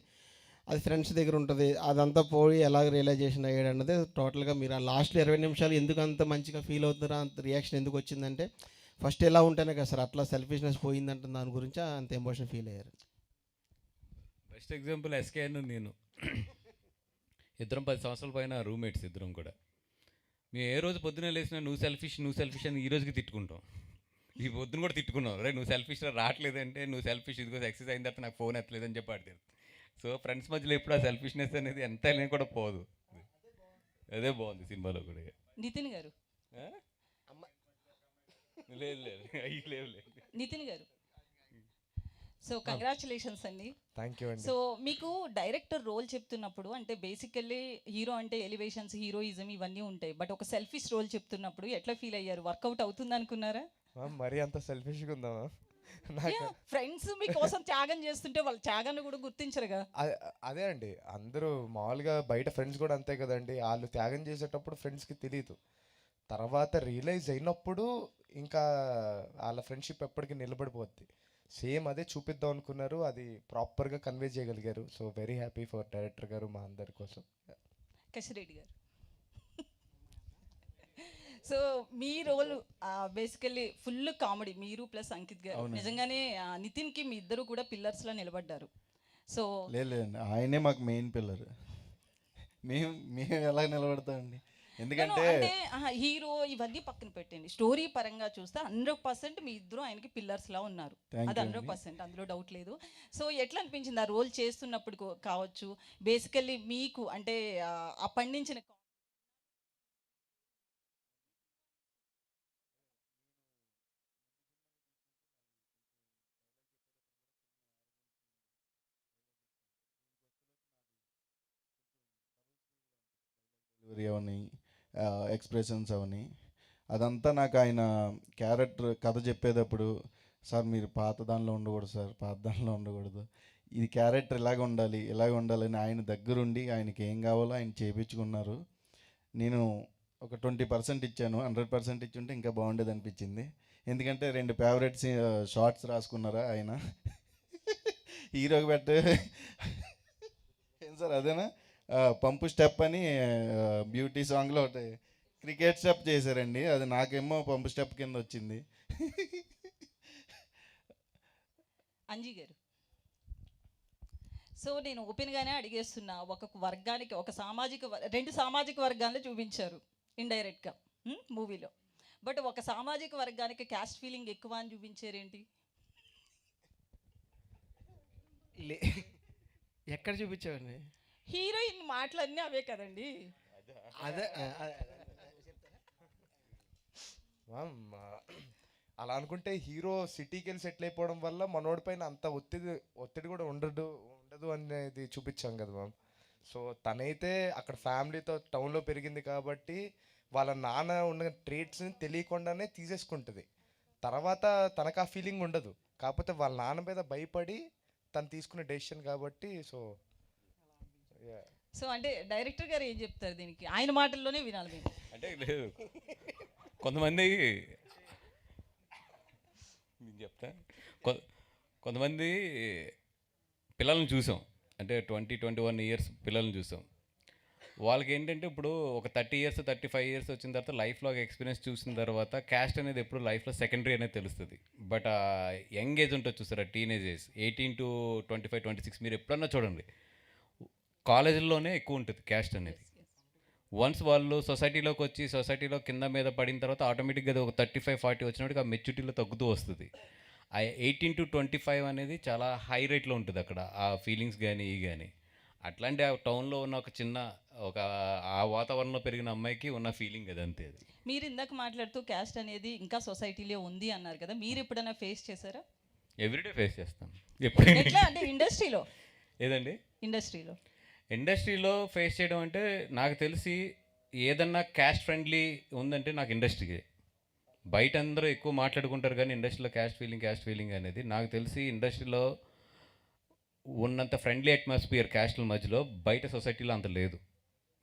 అది ఫ్రెండ్స్ దగ్గర ఉంటుంది. అదంతా పోయి ఎలాగ రియలైజేషన్ అయ్యాడు అన్నది టోటల్గా మీరు ఆ లాస్ట్లో 20 నిమిషాలు ఎందుకు అంత మంచిగా ఫీల్ అవుతున్నారా, అంత రియాక్షన్ ఎందుకు వచ్చిందంటే ఫస్ట్ ఎలా ఉంటేనే కదా సార్ అట్లా సెల్ఫిష్నెస్ పోయిందంటే దాని గురించి అంత ఎమోషన్ ఫీల్ అయ్యారు. బెస్ట్ ఎగ్జాంపుల్ ఎస్కేఎన్ నేను ఇద్దరం 10 సంవత్సరాల పైన రూమ్మేట్స్ ఇద్దరం కూడా. మేము ఏ రోజు పొద్దున లేసినా నువ్వు సెల్ఫిష్ అని ఈ రోజుకి తిట్టుకుంటాం. ఈ పొద్దున కూడా తిట్టుకున్నాం, రే నువ్వు సెల్ఫిష్ రావట్లేదంటే నువ్వు సెల్ఫిష్ ఇదిగో ఎక్సెస్ అయిన తర్వాత నాకు ఫోన్ ఎత్తలేదని చెప్పి ఆడతారు. సో ఫ్రెండ్స్ మధ్యలో ఎప్పుడు ఆ సెల్ఫిష్నెస్ అనేది ఎంత అయినా కూడా పోదు. అదే బాగుంది సినిమాలో కూడా. నితిన్ గారు లేదు లేదు అయ్యి లేవు లేదు. నితిన్ గారు సో కంగ్రాచులేషన్స్ అండి. థ్యాంక్ యూ అండి. సో మీకు డైరెక్టర్ రోల్ చెప్తున్నప్పుడు అంటే బేసికల్లీ హీరో అంటే ఎలివేషన్స్ హీరోయిజం ఇవన్నీ ఉంటాయి, బట్ ఒక సెల్ఫిష్ రోల్ చెప్తున్నప్పుడు ఎట్లా ఫీల్ అయ్యారు? వర్కౌట్ అవుతుంది అనుకున్నారా? మరీ అంత సెల్ఫిష్గా ఉందామా? ఫ్రెండ్స్ మీకోసం త్యాగం చేస్తుంటే వాళ్ళ త్యాగాన్ని కూడా గుర్తించరుగా. అదే అండి, అందరూ మామూలుగా బయట ఫ్రెండ్స్ కూడా అంతే కదండి, వాళ్ళు త్యాగం చేసేటప్పుడు ఫ్రెండ్స్కి తెలియదు, తర్వాత రియలైజ్ అయినప్పుడు ఇంకా వాళ్ళ ఫ్రెండ్షిప్ ఎప్పటికీ నిలబడిపోద్ది. సేమ్ అదే చూపిద్దాం అనుకున్నారు, అది ప్రాపర్గా కన్వే చేయగలిగారు. So very happy for director గారు, మా అందరి కోసం. కసిరెడ్డి గారు సో మీ రోల్ బేసికల్లీ ఫుల్ కామెడీ, మీరు ప్లస్ అంకిత్ గారు. నిజంగానే నితిన్కి మీ ఇద్దరు కూడా పిల్లర్స్లో నిలబడ్డారు. సో లేదండి, ఆయనే మాకు మెయిన్ పిల్లర్. మేము ఎలా నిలబడతామండి? ఎందుకంటే హీరో ఇవన్నీ పక్కన పెట్టండి, స్టోరీ పరంగా చూస్తే 100% మీ ఇద్దరు ఆయనకి పిల్లర్స్ లా ఉన్నారు, అది 100%, అందులో డౌట్ లేదు. సో ఎట్లా అనిపించింది ఆ రోల్ చేస్తున్నప్పుడు కావచ్చు, బేసికల్లీ మీకు అంటే ఆ పండించిన అవని ఎక్స్ప్రెషన్స్ అవని అదంతా నాకు ఆయన క్యారెక్టర్ కథ చెప్పేటప్పుడు, సార్ మీరు పాత దానిలో ఉండకూడదు సార్, పాత దానిలో ఉండకూడదు, ఇది క్యారెక్టర్ ఇలాగ ఉండాలి అని ఆయన దగ్గరుండి ఆయనకి ఏం కావాలో ఆయన చేయించుకున్నారు. నేను ఒక 20% ఇచ్చాను, 100% ఇచ్చి ఉంటే ఇంకా బాగుండేది అనిపించింది. ఎందుకంటే 2 ఫేవరెట్ షార్ట్స్ రాసుకున్నారా ఆయన హీరోకి పెట్టే ఏం సార్ అదేనా పంపు స్టెప్ అని బ్యూటీ సాంగ్లో ఒకటి క్రికెట్ స్టెప్ చేశారండి, అది నాకేమో పంపు స్టెప్ కింద వచ్చింది. అంజీ గారు సో నేను ఓపెన్గానే అడిగేస్తున్నా, ఒక వర్గానికి ఒక రెండు సామాజిక వర్గాలను చూపించారు ఇండైరెక్ట్గా మూవీలో, బట్ ఒక సామాజిక వర్గానికి క్యాస్ట్ ఫీలింగ్ ఎక్కువ అని చూపించారేంటి? ఎక్కడ చూపించావండి? హీరోయిన్ మాటలన్నీ అవే కదండి. అదే అలా అనుకుంటే హీరో సిటీకి వెళ్ళి సెటిల్ అయిపోవడం వల్ల మనోడి పైన అంత ఒత్తిడి కూడా ఉండదు అనేది చూపించాం కదా మ్యామ్. సో తనైతే అక్కడ ఫ్యామిలీతో టౌన్లో పెరిగింది కాబట్టి వాళ్ళ నాన్న ఉన్న ట్రేట్స్ని తెలియకుండానే తీసేసుకుంటుంది. తర్వాత తనకు ఆ ఫీలింగ్ ఉండదు, కాకపోతే వాళ్ళ నాన్న మీద భయపడి తను తీసుకునే డెసిషన్ కాబట్టి సో సో అంటే డైరెక్టర్ గారు ఏం చెప్తారు దీనికి? ఆయన మాటల్లోనే వినాలి మేము. అంటే లేదు, కొంతమంది నేను చెప్తా, కొంతమంది పిల్లల్ని చూసాం, అంటే 20-21 ఇయర్స్ పిల్లల్ని చూసాం. వాళ్ళకి ఏంటంటే ఇప్పుడు ఒక 30 ఇయర్స్ 35 ఇయర్స్ వచ్చిన తర్వాత లైఫ్లో ఎక్స్పీరియన్స్ చూసిన తర్వాత క్యాస్ట్ అనేది ఎప్పుడు లైఫ్లో సెకండరీ అనేది తెలుస్తుంది. బట్ ఆ యంగ్ ఏజ్ ఉంటుంది చూసారా, టీనేజ్ ఏజ్ 18 to 25, 26 మీరు ఎప్పుడన్నా చూడండి, కాలేజీల్లోనే ఎక్కువ ఉంటుంది క్యాస్ట్ అనేది. వన్స్ వాళ్ళు సొసైటీలోకి వచ్చి సొసైటీలో కింద మీద పడిన తర్వాత ఆటోమేటిక్గా అది ఒక 35-40 వచ్చినప్పటికి ఆ మెచ్యూరిటీలో తగ్గుతూ వస్తుంది. ఆ 18 to 25 అనేది చాలా హై రేట్లో ఉంటుంది అక్కడ, ఆ ఫీలింగ్స్ కానీ ఈ కానీ. అట్లాంటి ఆ టౌన్లో ఉన్న ఒక చిన్న ఒక ఆ వాతావరణంలో పెరిగిన అమ్మాయికి ఉన్న ఫీలింగ్ అది, అంతే. అది మీరు ఇందాక మాట్లాడుతూ క్యాస్ట్ అనేది ఇంకా సొసైటీలో ఉంది అన్నారు కదా, మీరు ఎప్పుడైనా ఫేస్ చేశారా? ఎవ్రీడే ఫేస్ చేస్తాను ఎప్పుడైనా. ఎట్లా అంటే ఇండస్ట్రీలో? ఏదండి ఇండస్ట్రీలో ఫేస్ చేయడం అంటే నాకు తెలిసి ఏదన్నా క్యాస్ట్ ఫ్రెండ్లీ ఉందంటే నాకు ఇండస్ట్రీకే. బయట అందరూ ఎక్కువ మాట్లాడుకుంటారు కానీ ఇండస్ట్రీలో క్యాస్ట్ ఫీలింగ్ అనేది నాకు తెలిసి ఇండస్ట్రీలో ఉన్నంత ఫ్రెండ్లీ అట్మాస్ఫియర్ క్యాస్ట్ల మధ్యలో బయట సొసైటీలో అంత లేదు.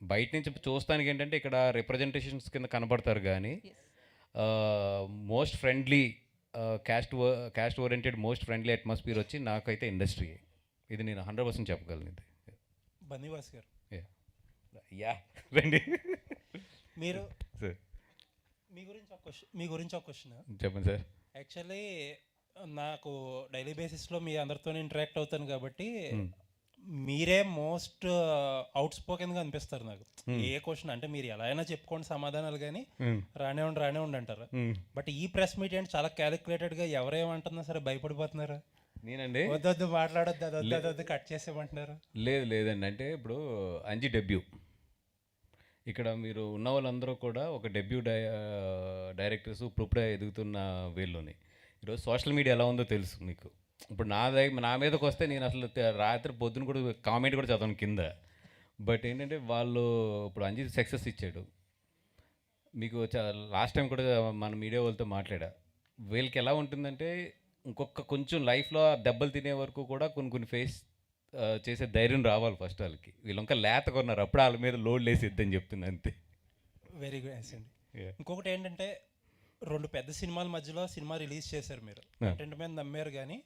బయట నుంచి చూస్తానికి ఏంటంటే ఇక్కడ రిప్రజెంటేషన్స్ కింద కనబడతారు కానీ most friendly caste oriented most friendly atmosphere వచ్చి నాకైతే ఇండస్ట్రీ. ఇది నేను 100% చెప్పగలను. ఇది బన్నీవాస్ గారు, యా రండి. మీరు సార్ మీ గురించి ఒక క్వశ్చన్ చెప్పండి సార్. యాక్చువల్లీ నాకు డైలీ బేసిస్లో మీ అందరితో ఇంటరాక్ట్ అవుతాను కాబట్టి మీరే మోస్ట్ అవుట్ స్పోకెన్గా అనిపిస్తారు నాకు. ఏ క్వశ్చన్ అంటే మీరు ఎలా అయినా చెప్పుకోండి సమాధానాలు, కానీ రానివ్వండి అంటారు. బట్ ఈ ప్రెస్ మీట్ ఏంటి చాలా క్యాలిక్యులేటెడ్గా ఎవరేమంటున్నా సరే భయపడిపోతున్నారు. నేనండి వద్దొద్దు మాట్లాడొద్దు, అదొద్దు కట్ చేసేయమంటున్నారు. లేదండి, అంటే ఇప్పుడు అంజి డెబ్యూ, ఇక్కడ మీరు ఉన్న వాళ్ళందరూ కూడా ఒక డెబ్యూ డైరెక్టర్స్ ఇప్పుడే ఎదుగుతున్న వీళ్ళని. ఈరోజు సోషల్ మీడియా ఎలా ఉందో తెలుసు మీకు. ఇప్పుడు నా మీదకి వస్తే నేను అసలు రాత్రి పొద్దున కూడా కామెంట్ కూడా చదవను కింద. బట్ ఏంటంటే వాళ్ళు ఇప్పుడు అంజి సక్సెస్ ఇచ్చాడు మీకు. లాస్ట్ టైం కూడా మన మీడియా వాళ్ళతో మాట్లాడా, వీళ్ళకి ఎలా ఉంటుందంటే ఇంకొక కొంచెం లైఫ్లో దెబ్బలు తినే వరకు కూడా కొన్ని ఫేస్ చేసే ధైర్యం రావాలి ఫస్ట్ వాళ్ళకి. వీళ్ళు ఇంకా లేతగా ఉన్నారు, అప్పుడు వాళ్ళ మీద లోడ్ లేసిద్దని చెప్తుంది, అంతే. వెరీ గుడ్ అండి. ఇంకొకటి ఏంటంటే 2 పెద్ద సినిమాల మధ్యలో సినిమా రిలీజ్ చేశారు మీరు, కంటెంట్ మీద నమ్మారు. కానీ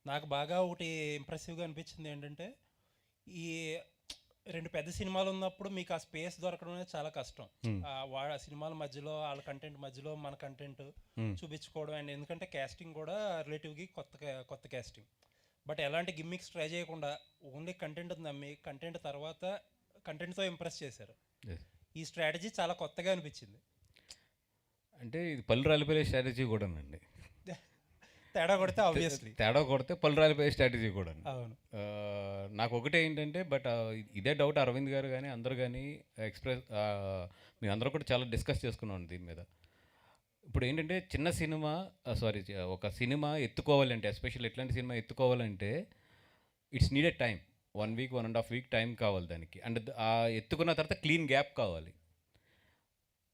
నాకు బాగా ఒకటి ఇంప్రెసివ్గా అనిపించింది ఏంటంటే ఈ 2 పెద్ద సినిమాలు ఉన్నప్పుడు మీకు ఆ స్పేస్ దొరకడం అనేది చాలా కష్టం. వాళ్ళ సినిమాల మధ్యలో వాళ్ళ కంటెంట్ మధ్యలో మన కంటెంట్ చూపించుకోవడం. అండ్ ఎందుకంటే క్యాస్టింగ్ కూడా రిలేటివ్గా కొత్త క్యాస్టింగ్. బట్ ఎలాంటి గిమ్మిక్స్ ట్రై చేయకుండా ఓన్లీ కంటెంట్ నమ్మి కంటెంట్ తర్వాత కంటెంట్తో ఇంప్రెస్ చేశారు. ఈ స్ట్రాటజీ చాలా కొత్తగా అనిపించింది. అంటే ఇది పళ్ళు రాలిపోయే స్ట్రాటజీ కూడా అండి. తేడా కొడితే పళ్ళు రాలిపోయే స్ట్రాటజీ కూడా. అవును. నాకు ఒకటే ఏంటంటే బట్ ఇదే డౌట్ అరవింద్ గారు కానీ అందరు కానీ మేము అందరూ కూడా చాలా డిస్కస్ చేసుకున్నాం దీని మీద. ఇప్పుడు ఏంటంటే చిన్న సినిమా ఒక సినిమా ఎత్తుకోవాలంటే, ఎస్పెషల్లీ ఎట్లాంటి సినిమా ఎత్తుకోవాలంటే it's needed time. 1 week 1.5 week time కావాలి దానికి. అండ్ ఆ ఎత్తుకున్న తర్వాత క్లీన్ గ్యాప్ కావాలి.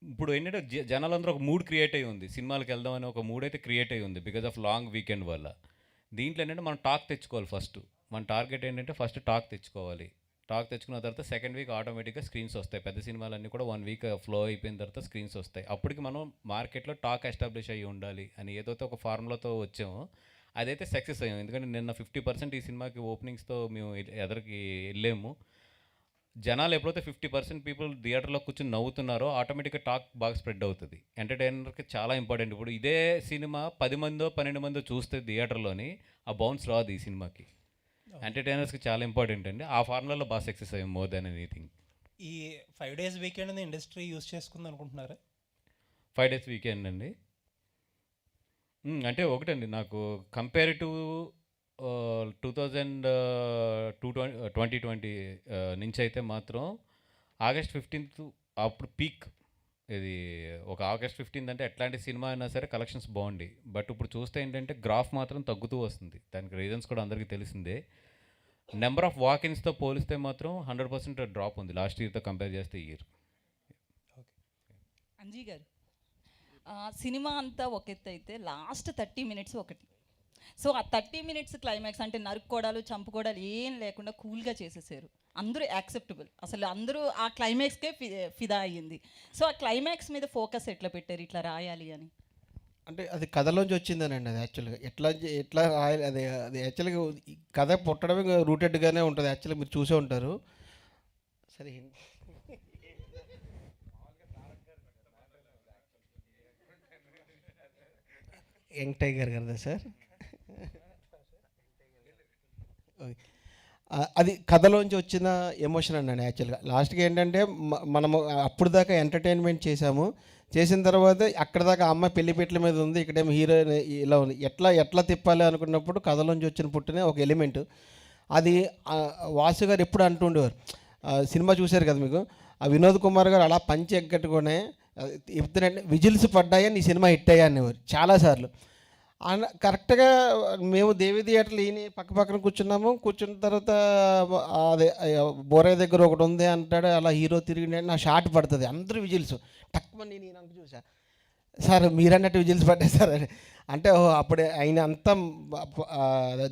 ఇప్పుడు ఏంటంటే జనాలందరూ ఒక మూడ్ క్రియేట్ అయ్యి ఉంది, సినిమాలకు వెళ్దామని ఒక మూడ్ అయితే క్రియేట్ అయ్యి ఉంది బికాజ్ ఆఫ్ లాంగ్ వీకెండ్ వల్ల. దీంట్లో ఏంటంటే మనం టాక్ తెచ్చుకోవాలి. ఫస్ట్ మన టార్గెట్ ఏంటంటే ఫస్ట్ టాక్ తెచ్చుకోవాలి. టాక్ తెచ్చుకున్న తర్వాత సెకండ్ వీక్ ఆటోమేటిక్గా స్క్రీన్స్ వస్తాయి. పెద్ద సినిమాలన్నీ కూడా 1 week ఫ్లో అయిపోయిన తర్వాత స్క్రీన్స్ వస్తాయి. అప్పటికి మనం మార్కెట్లో టాక్ ఎస్టాబ్లిష్ అయ్యి ఉండాలి అని ఏదైతే ఒక ఫార్ములాతో వచ్చామో అదైతే సక్సెస్ అయ్యాం. ఎందుకంటే నిన్న 50% ఈ సినిమాకి ఓపెనింగ్స్తో మేము ఎదరికి వెళ్ళాము. జనాలు ఎప్పుడైతే 50% పీపుల్ థియేటర్లో కూర్చొని నవ్వుతున్నారో ఆటోమేటిక్గా టాక్ బాగా స్ప్రెడ్ అవుతుంది. ఎంటర్టైనర్కి చాలా ఇంపార్టెంట్. ఇప్పుడు ఇదే సినిమా 10 మందో 12 మందో చూస్తే థియేటర్లోని ఆ బౌన్స్ రాదు ఈ సినిమాకి. ఎంటర్టైనర్స్కి చాలా ఇంపార్టెంట్ అండి. ఆ ఫార్ములాలో బాగా సక్సెస్ అయ్యాం మోర్ దాన్ ఎనీథింగ్. ఈ 5 days వీకెండ్ ఇండస్ట్రీ యూజ్ చేసుకుంది అనుకుంటున్నారా? 5 days వీకెండ్ అండి అంటే ఒకటండి, నాకు కంపేర్ టు 2020 నుంచి అయితే మాత్రం August 15th అప్పుడు పీక్. ఇది ఒక August 15th అంటే ఎట్లాంటి సినిమా అయినా సరే కలెక్షన్స్ బాగుండి. బట్ ఇప్పుడు చూస్తే ఏంటంటే గ్రాఫ్ మాత్రం తగ్గుతూ వస్తుంది. దానికి రీజన్స్ కూడా అందరికీ తెలిసిందే. నెంబర్ ఆఫ్ వాకిన్స్తో పోలిస్తే మాత్రం 100% డ్రాప్ ఉంది లాస్ట్ ఇయర్తో కంపేర్ చేస్తే ఈ ఇయర్. అంజీ గారు, సినిమా అంతా ఒక ఎత్తు అయితే లాస్ట్ 30 minutes ఒకటి, సో ఆ 30 మినిట్స్ క్లైమాక్స్ అంటే నరుక్కోవడాలు చంపుకోవడాలు ఏం లేకుండా కూల్గా చేసేసారు. అందరూ యాక్సెప్టబుల్, అసలు అందరూ ఆ క్లైమాక్స్కే ఫిదా అయ్యింది. సో ఆ క్లైమాక్స్ మీద ఫోకస్ ఎట్లా పెట్టారు ఇట్లా రాయాలి అని? అంటే అది కథలోంచి వచ్చిందనండి. అది యాక్చువల్గా ఎట్లా రాయాలి, అది అది యాక్చువల్గా ఈ కథ పుట్టడమే రూటెడ్గానే ఉంటుంది. యాక్చువల్గా మీరు చూసే ఉంటారు. సరే యంగ్ టైగర్ కదా సార్? ఓకే. అది కథలోంచి వచ్చిన ఎమోషన్ అండి యాక్చువల్గా. లాస్ట్కి ఏంటంటే మనము అప్పుడు దాకా ఎంటర్టైన్మెంట్ చేసిన తర్వాత అక్కడ దాకా అమ్మాయి పెళ్లిపెట్ల మీద ఉంది, ఇక్కడేమో హీరోయిన్ ఇలా ఉంది. ఎట్లా తిప్పాలి అనుకున్నప్పుడు కథలోంచి వచ్చిన పుట్టిన ఒక ఎలిమెంట్ అది. వాసు గారు ఎప్పుడు అంటుండేవారు, సినిమా చూశారు కదా మీకు, ఆ వినోద్ కుమార్ గారు అలా పంచి ఎగ్గట్టుకునే చెప్తున్నాంటే విజిల్స్ పడ్డాయని ఈ సినిమా హిట్ అయ్యా అనేవారు చాలాసార్లు. కరెక్ట్గా మేము దేవి థియేటర్లు ఈయన పక్కన కూర్చున్న తర్వాత అదే బోరయ్య దగ్గర ఒకటి ఉంది అంటాడు, అలా హీరో తిరిగి నా షాట్ పడుతుంది, అందరూ విజిల్స్ టక్మని నేను అంటూ చూసా. సార్ మీరన్నట్టు విజిల్స్ పడ్డాయి సార్ అంటే అప్పుడే ఆయన అంత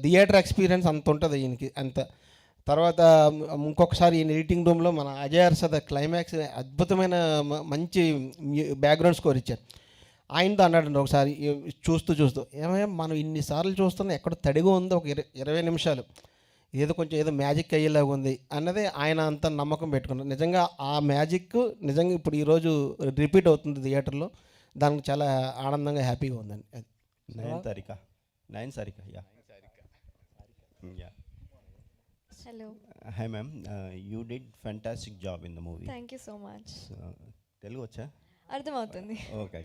థియేటర్ ఎక్స్పీరియన్స్ అంత ఉంటుంది ఈయనకి అంత. తర్వాత ఇంకొకసారి ఈయన ఎడిటింగ్ రూమ్లో మన అజయ్ అర్సద్ క్లైమాక్స్ అద్భుతమైన మంచి బ్యాక్గ్రౌండ్ స్కోర్ ఇచ్చారు. ఆయనతో అన్నాడండి ఒకసారి చూస్తూ ఏమయ్యా మనం ఇన్నిసార్లు చూస్తున్నా ఎక్కడ తడిగా ఉందో ఒక 20 నిమిషాలు ఏదో మ్యాజిక్ అయ్యేలాగా ఉంది అన్నది ఆయన అంత నమ్మకం పెట్టుకున్నారు. నిజంగా ఆ మ్యాజిక్ నిజంగా ఇప్పుడు ఈరోజు రిపీట్ అవుతుంది థియేటర్లో. దానికి చాలా ఆనందంగా హ్యాపీగా ఉందండి. Nine Sarika Hello. Hi ma'am, you did fantastic job in the movie. Thank you so much. Telugu vacha? అర్థమవుతుంది. Okay.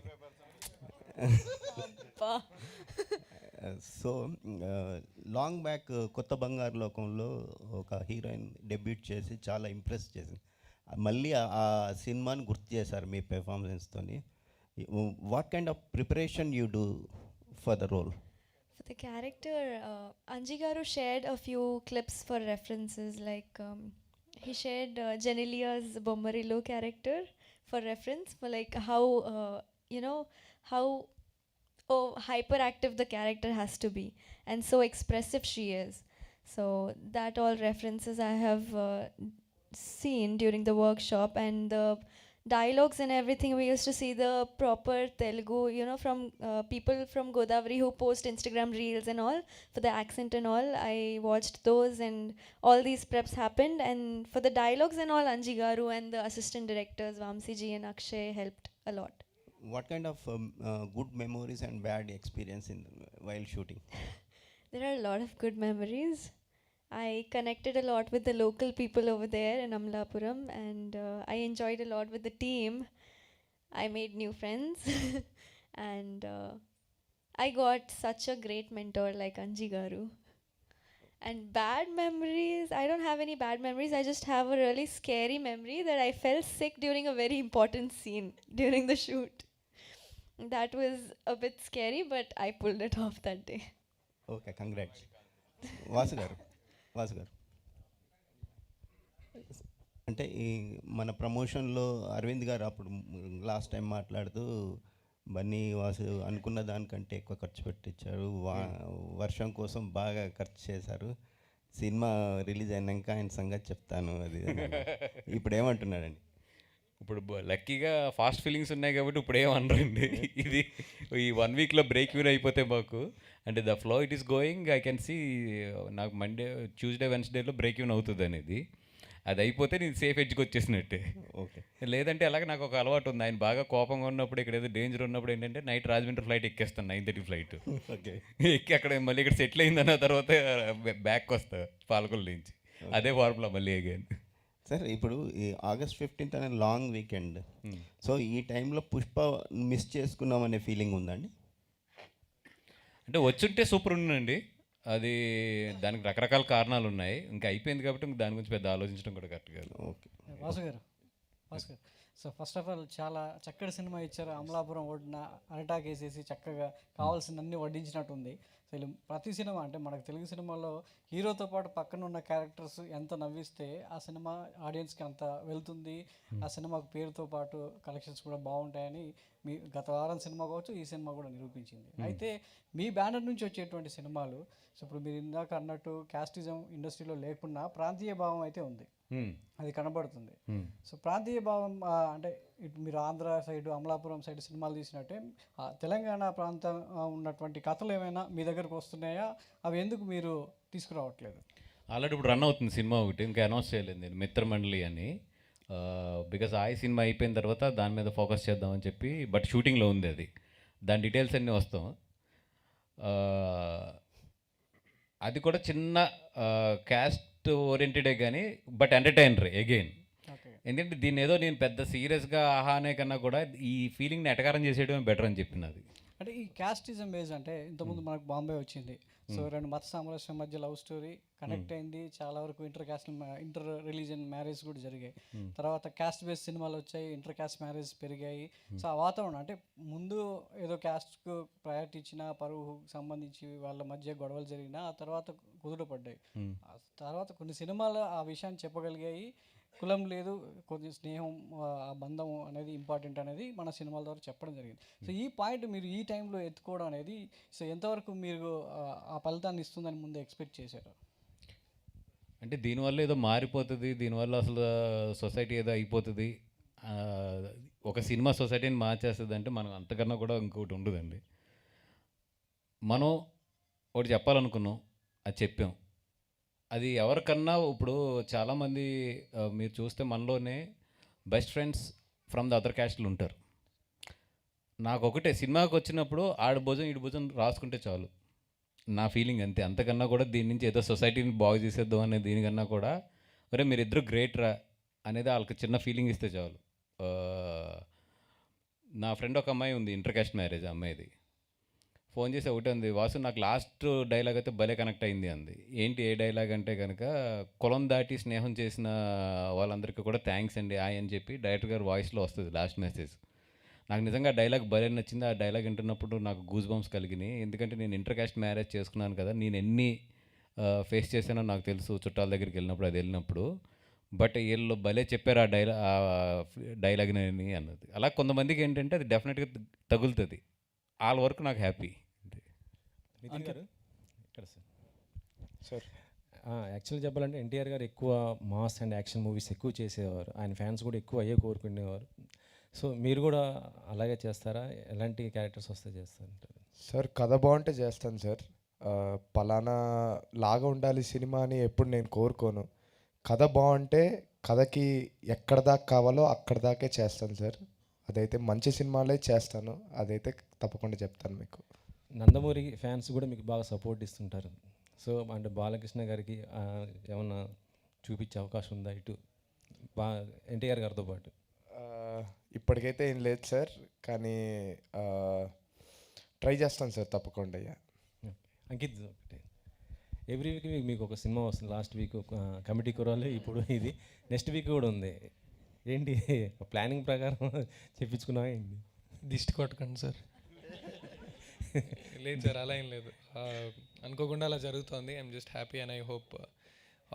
అబ్బా. సో లాంగ్ బ్యాక్ కొత్త బంగారు లోకంలో ఒక హీరోయిన్ డెబ్యూట్ చేసి చాలా ఇంప్రెస్ చేసింది. మళ్ళీ ఆ సినిమాని గుర్తు చేశారు మీ పెర్ఫార్మెన్స్తోని. What kind of preparation you do for the role? For the character, Anji Garu shared a few clips for references. Like he shared Genelia's Bommarillo character for reference, for like how how hyperactive the character has to be and so expressive she is. So that all references I have seen during the workshop, and the dialogues and everything, we used to see the proper Telugu, from people from Godavari who post Instagram reels and all for the accent and all. I watched those and all these preps happened, and for the dialogues and all, Anji Garu and the assistant directors Vamsi ji and Akshay helped a lot. What kind of good memories and bad experience while shooting? There are a lot of good memories. I connected a lot with the local people over there in Amlapuram, and I enjoyed a lot with the team. I made new friends and I got such a great mentor like Anji Garu. And bad memories, I don't have any bad memories. I just have a really scary memory that I fell sick during a very important scene during the shoot. That was a bit scary, but I pulled it off that day. Okay, congrats. Vasu గారు అంటే ఈ మన ప్రమోషన్లో అరవింద్ గారు అప్పుడు last time మాట్లాడుతూ బన్నీ వాసు అనుకున్న దానికంటే ఎక్కువ ఖర్చు పెట్టించారు, వర్షం కోసం బాగా ఖర్చు చేశారు, సినిమా రిలీజ్ అయినాక ఆయన సంగతి చెప్తాను అది ఇప్పుడు ఏమంటున్నాడండి? ఇప్పుడు లక్కీగా ఫాస్ట్ ఫీలింగ్స్ ఉన్నాయి కాబట్టి ఇప్పుడు ఏమనరండి. ఇది ఈ 1 వీక్లో బ్రేక్ ఈవెన్ అయిపోతే మాకు అంటే the flow it is going, I can see నాకు మండే ట్యూస్డే వెన్స్డేలో బ్రేక్ ఈవెన్ అవుతుంది అనేది. అది అయిపోతే నేను సేఫ్ ఎడ్జ్కి వచ్చేసినట్టే. ఓకే, లేదంటే అలాగే నాకు ఒక అలవాటు ఉంది, ఆయన బాగా కోపంగా ఉన్నప్పుడు ఇక్కడ ఏదో డేంజర్ ఉన్నప్పుడు ఏంటంటే నైట్ రాజమండ్రి ఫ్లైట్ ఎక్కేస్తాను, 9:30 ఫ్లైట్. ఓకే, ఎక్కి అక్కడ మళ్ళీ ఇక్కడ సెటిల్ అయిందన్న తర్వాత బ్యాక్ వస్తా పాలకొల్లు నుంచి, అదే ఫార్ములా మళ్ళీ అగైన్. సార్ ఇప్పుడు ఈ August 15th అనే లాంగ్ వీకెండ్, సో ఈ టైంలో పుష్ప మిస్ చేసుకున్నాం అనే ఫీలింగ్ ఉందండి? అంటే వచ్చుంటే సూపర్ ఉండండి, అది దానికి రకరకాల కారణాలు ఉన్నాయి, ఇంకా అయిపోయింది కాబట్టి దాని గురించి పెద్ద ఆలోచించడం కూడా కరెక్ట్ కాదు. ఓకే, వాసు గారు సో ఫస్ట్ ఆఫ్ ఆల్ చాలా చక్కటి సినిమా ఇచ్చారు. అమలాపురం ఒడ్డున అరటాక్ వేసేసి చక్కగా కావాల్సిన అన్ని వడ్డించినట్టుంది. సో ఇలా ప్రతి సినిమా అంటే మనకు తెలుగు సినిమాలో హీరోతో పాటు పక్కన ఉన్న క్యారెక్టర్స్ ఎంత నవ్విస్తే ఆ సినిమా ఆడియన్స్కి అంత వెళ్తుంది. ఆ సినిమాకు పేరుతో పాటు కలెక్షన్స్ కూడా బాగుంటాయని మీ గత వారం సినిమా కావచ్చు, ఈ సినిమా కూడా నిరూపించింది. అయితే మీ బ్యానర్ నుంచి వచ్చేటువంటి సినిమాలు, సో ఇప్పుడు మీరు ఇందాక అన్నట్టు క్యాస్టిజం ఇండస్ట్రీలో లేకున్నా ప్రాంతీయ భావం అయితే ఉంది, అది కనబడుతుంది. సో ప్రాంతీయ భావం అంటే ఇటు మీరు ఆంధ్ర సైడ్ అమలాపురం సైడ్ సినిమాలు తీసినట్టే తెలంగాణ ప్రాంతం ఉన్నటువంటి కథలు ఏమైనా మీ దగ్గరకు వస్తున్నాయా? అవి ఎందుకు మీరు తీసుకురావట్లేదు? ఆల్రెడీ ఇప్పుడు రన్ అవుతుంది సినిమా ఒకటి, ఇంకా అనౌన్స్ చేయలేదు నేను, మిత్రమండలి అని. బికాజ్ ఆ సినిమా అయిపోయిన తర్వాత దాని మీద ఫోకస్ చేద్దామని చెప్పి, బట్ షూటింగ్లో ఉంది అది. దాని డీటెయిల్స్ అన్నీ వస్తాం. అది కూడా చిన్న క్యాస్ట్ ఓరియంటెడే కానీ బట్ ఎంటర్టైనర్ అగైన్. ఎందుకంటే దీన్ని ఏదో నేను పెద్ద సీరియస్గా ఆహా అనే కన్నా కూడా ఈ ఫీలింగ్ని ఎటకారం చేసేయడమే బెటర్ అని చెప్పినది. అంటే ఈ క్యాస్టిజం బేస్ అంటే ఇంతకుముందు మనకు బాంబే వచ్చింది. సో రెండు మత సామరస్యం మధ్య లవ్ స్టోరీ కనెక్ట్ అయింది. చాలా వరకు ఇంటర్ రిలీజియన్ మ్యారేజ్ కూడా జరిగాయి. తర్వాత క్యాస్ట్ బేస్ సినిమాలు వచ్చాయి, ఇంటర్ క్యాస్ట్ మ్యారేజ్ పెరిగాయి. సో ఆ వాతావరణం అంటే ముందు ఏదో క్యాస్ట్కు ప్రయారిటీ ఇచ్చిన పరువు సంబంధించి వాళ్ళ మధ్య గొడవలు జరిగినా ఆ తర్వాత కుదుటపడ్డాయి. ఆ తర్వాత కొన్ని సినిమాలు ఆ విషయాన్ని చెప్పగలిగాయి. కులం లేదు, కొంచెం స్నేహం, ఆ బంధం అనేది ఇంపార్టెంట్ అనేది మన సినిమాల ద్వారా చెప్పడం జరిగింది. సో ఈ పాయింట్ మీరు ఈ టైంలో ఎత్తుకోవడం అనేది సో ఎంతవరకు మీరు ఆ ఫలితాన్ని ఇస్తుందని ముందు ఎక్స్పెక్ట్ చేశారు? అంటే దీనివల్ల ఏదో మారిపోతుంది, దీనివల్ల అసలు సొసైటీ ఏదో అయిపోతుంది, ఒక సినిమా సొసైటీని మార్చేస్తుంది అంటే మనం అంతకన్నా కూడా ఇంకొకటి ఉండదండి. మనం ఒకటి చెప్పాలనుకున్నాం, అది చెప్పాం. అది ఎవరికన్నా ఇప్పుడు చాలామంది మీరు చూస్తే మనలోనే best friends from the other క్యాస్ట్లు ఉంటారు. నాకు ఒకటే, సినిమాకి వచ్చినప్పుడు ఆడ భుజం ఈడు భుజం రాసుకుంటే చాలు, నా ఫీలింగ్ అంతే. అంతకన్నా కూడా దీని నుంచి ఏదో సొసైటీని బాగు చేసేద్దాం అనే దీనికన్నా కూడా ఒరే మీరిద్దరు గ్రేట్ రా అనేది వాళ్ళకి చిన్న ఫీలింగ్ ఇస్తే చాలు. నా ఫ్రెండ్ ఒక అమ్మాయి ఉంది, ఇంటర్ క్యాస్ట్ మ్యారేజ్ అమ్మాయిది. ఫోన్ చేసి ఒకటే ఉంది, వాసు నాకు లాస్ట్ డైలాగ్ అయితే భలే కనెక్ట్ అయింది అంది. ఏంటి ఏ డైలాగ్ అంటే కనుక, కులం దాటి స్నేహం చేసిన వాళ్ళందరికీ కూడా థ్యాంక్స్ అండి అని చెప్పి డైరెక్టర్ గారు వాయిస్లో వస్తుంది లాస్ట్ మెసేజ్. నాకు నిజంగా డైలాగ్ భలే నచ్చింది. ఆ డైలాగ్ వింటున్నప్పుడు నాకు గూస్ బంప్స్ కలిగినాయి. ఎందుకంటే నేను ఇంటర్ క్యాస్ట్ మ్యారేజ్ చేసుకున్నాను కదా, నేను ఎన్ని ఫేస్ చేశానో నాకు తెలుసు చుట్టాల దగ్గరికి వెళ్ళినప్పుడు, అది వెళ్ళినప్పుడు. బట్ వీళ్ళు భలే చెప్పారు ఆ డైలాగ్ని అన్నది. అలా కొంతమందికి ఏంటంటే అది డెఫినెట్గా తగులుతుంది. వాళ్ళ వరకు నాకు హ్యాపీ. నితిన్ గారు ఇక్కడ సార్ యాక్చువల్గా చెప్పాలంటే ఎన్టీఆర్ గారు ఎక్కువ మాస్ అండ్ యాక్షన్ మూవీస్ ఎక్కువ చేసేవారు. ఆయన ఫ్యాన్స్ కూడా ఎక్కువ అయ్యే కోరుకునేవారు. సో మీరు కూడా అలాగే చేస్తారా? ఎలాంటి క్యారెక్టర్స్ వస్తే చేస్తారంటారు? సార్ కథ బాగుంటే చేస్తాను సార్. పలానా లాగా ఉండాలి సినిమా అని ఎప్పుడు నేను కోరుకోను. కథ బాగుంటే కథకి ఎక్కడ దాకా కావాలో అక్కడ దాకే చేస్తాను సార్. అదైతే మంచి సినిమాలే చేస్తాను, అదైతే తప్పకుండా చెప్తాను మీకు. నందమూరి ఫ్యాన్స్ కూడా మీకు బాగా సపోర్ట్ ఇస్తుంటారు. సో అంటే బాలకృష్ణ గారికి ఏమన్నా చూపించే అవకాశం ఉందా ఇటు ఎన్టీఆర్ గారితో పాటు? ఇప్పటికైతే ఏం లేదు సార్, కానీ ట్రై చేస్తాను సార్ తప్పకుండా. అంకిత్ ఒకటే, ఎవ్రీ వీక్ మీకు ఒక సినిమా వస్తుంది. లాస్ట్ వీక్ కమిటీ కురాలు, ఇప్పుడు ఇది నెక్స్ట్ వీక్ కూడా ఉంది. ఏంటి ప్లానింగ్ ప్రకారం చెప్పించుకున్నావా ఏంటి? దిష్టి కొట్టకండి సార్. లేదు సార్, అలా ఏం లేదు, అనుకోకుండా అలా జరుగుతుంది. I'm just happy and I hope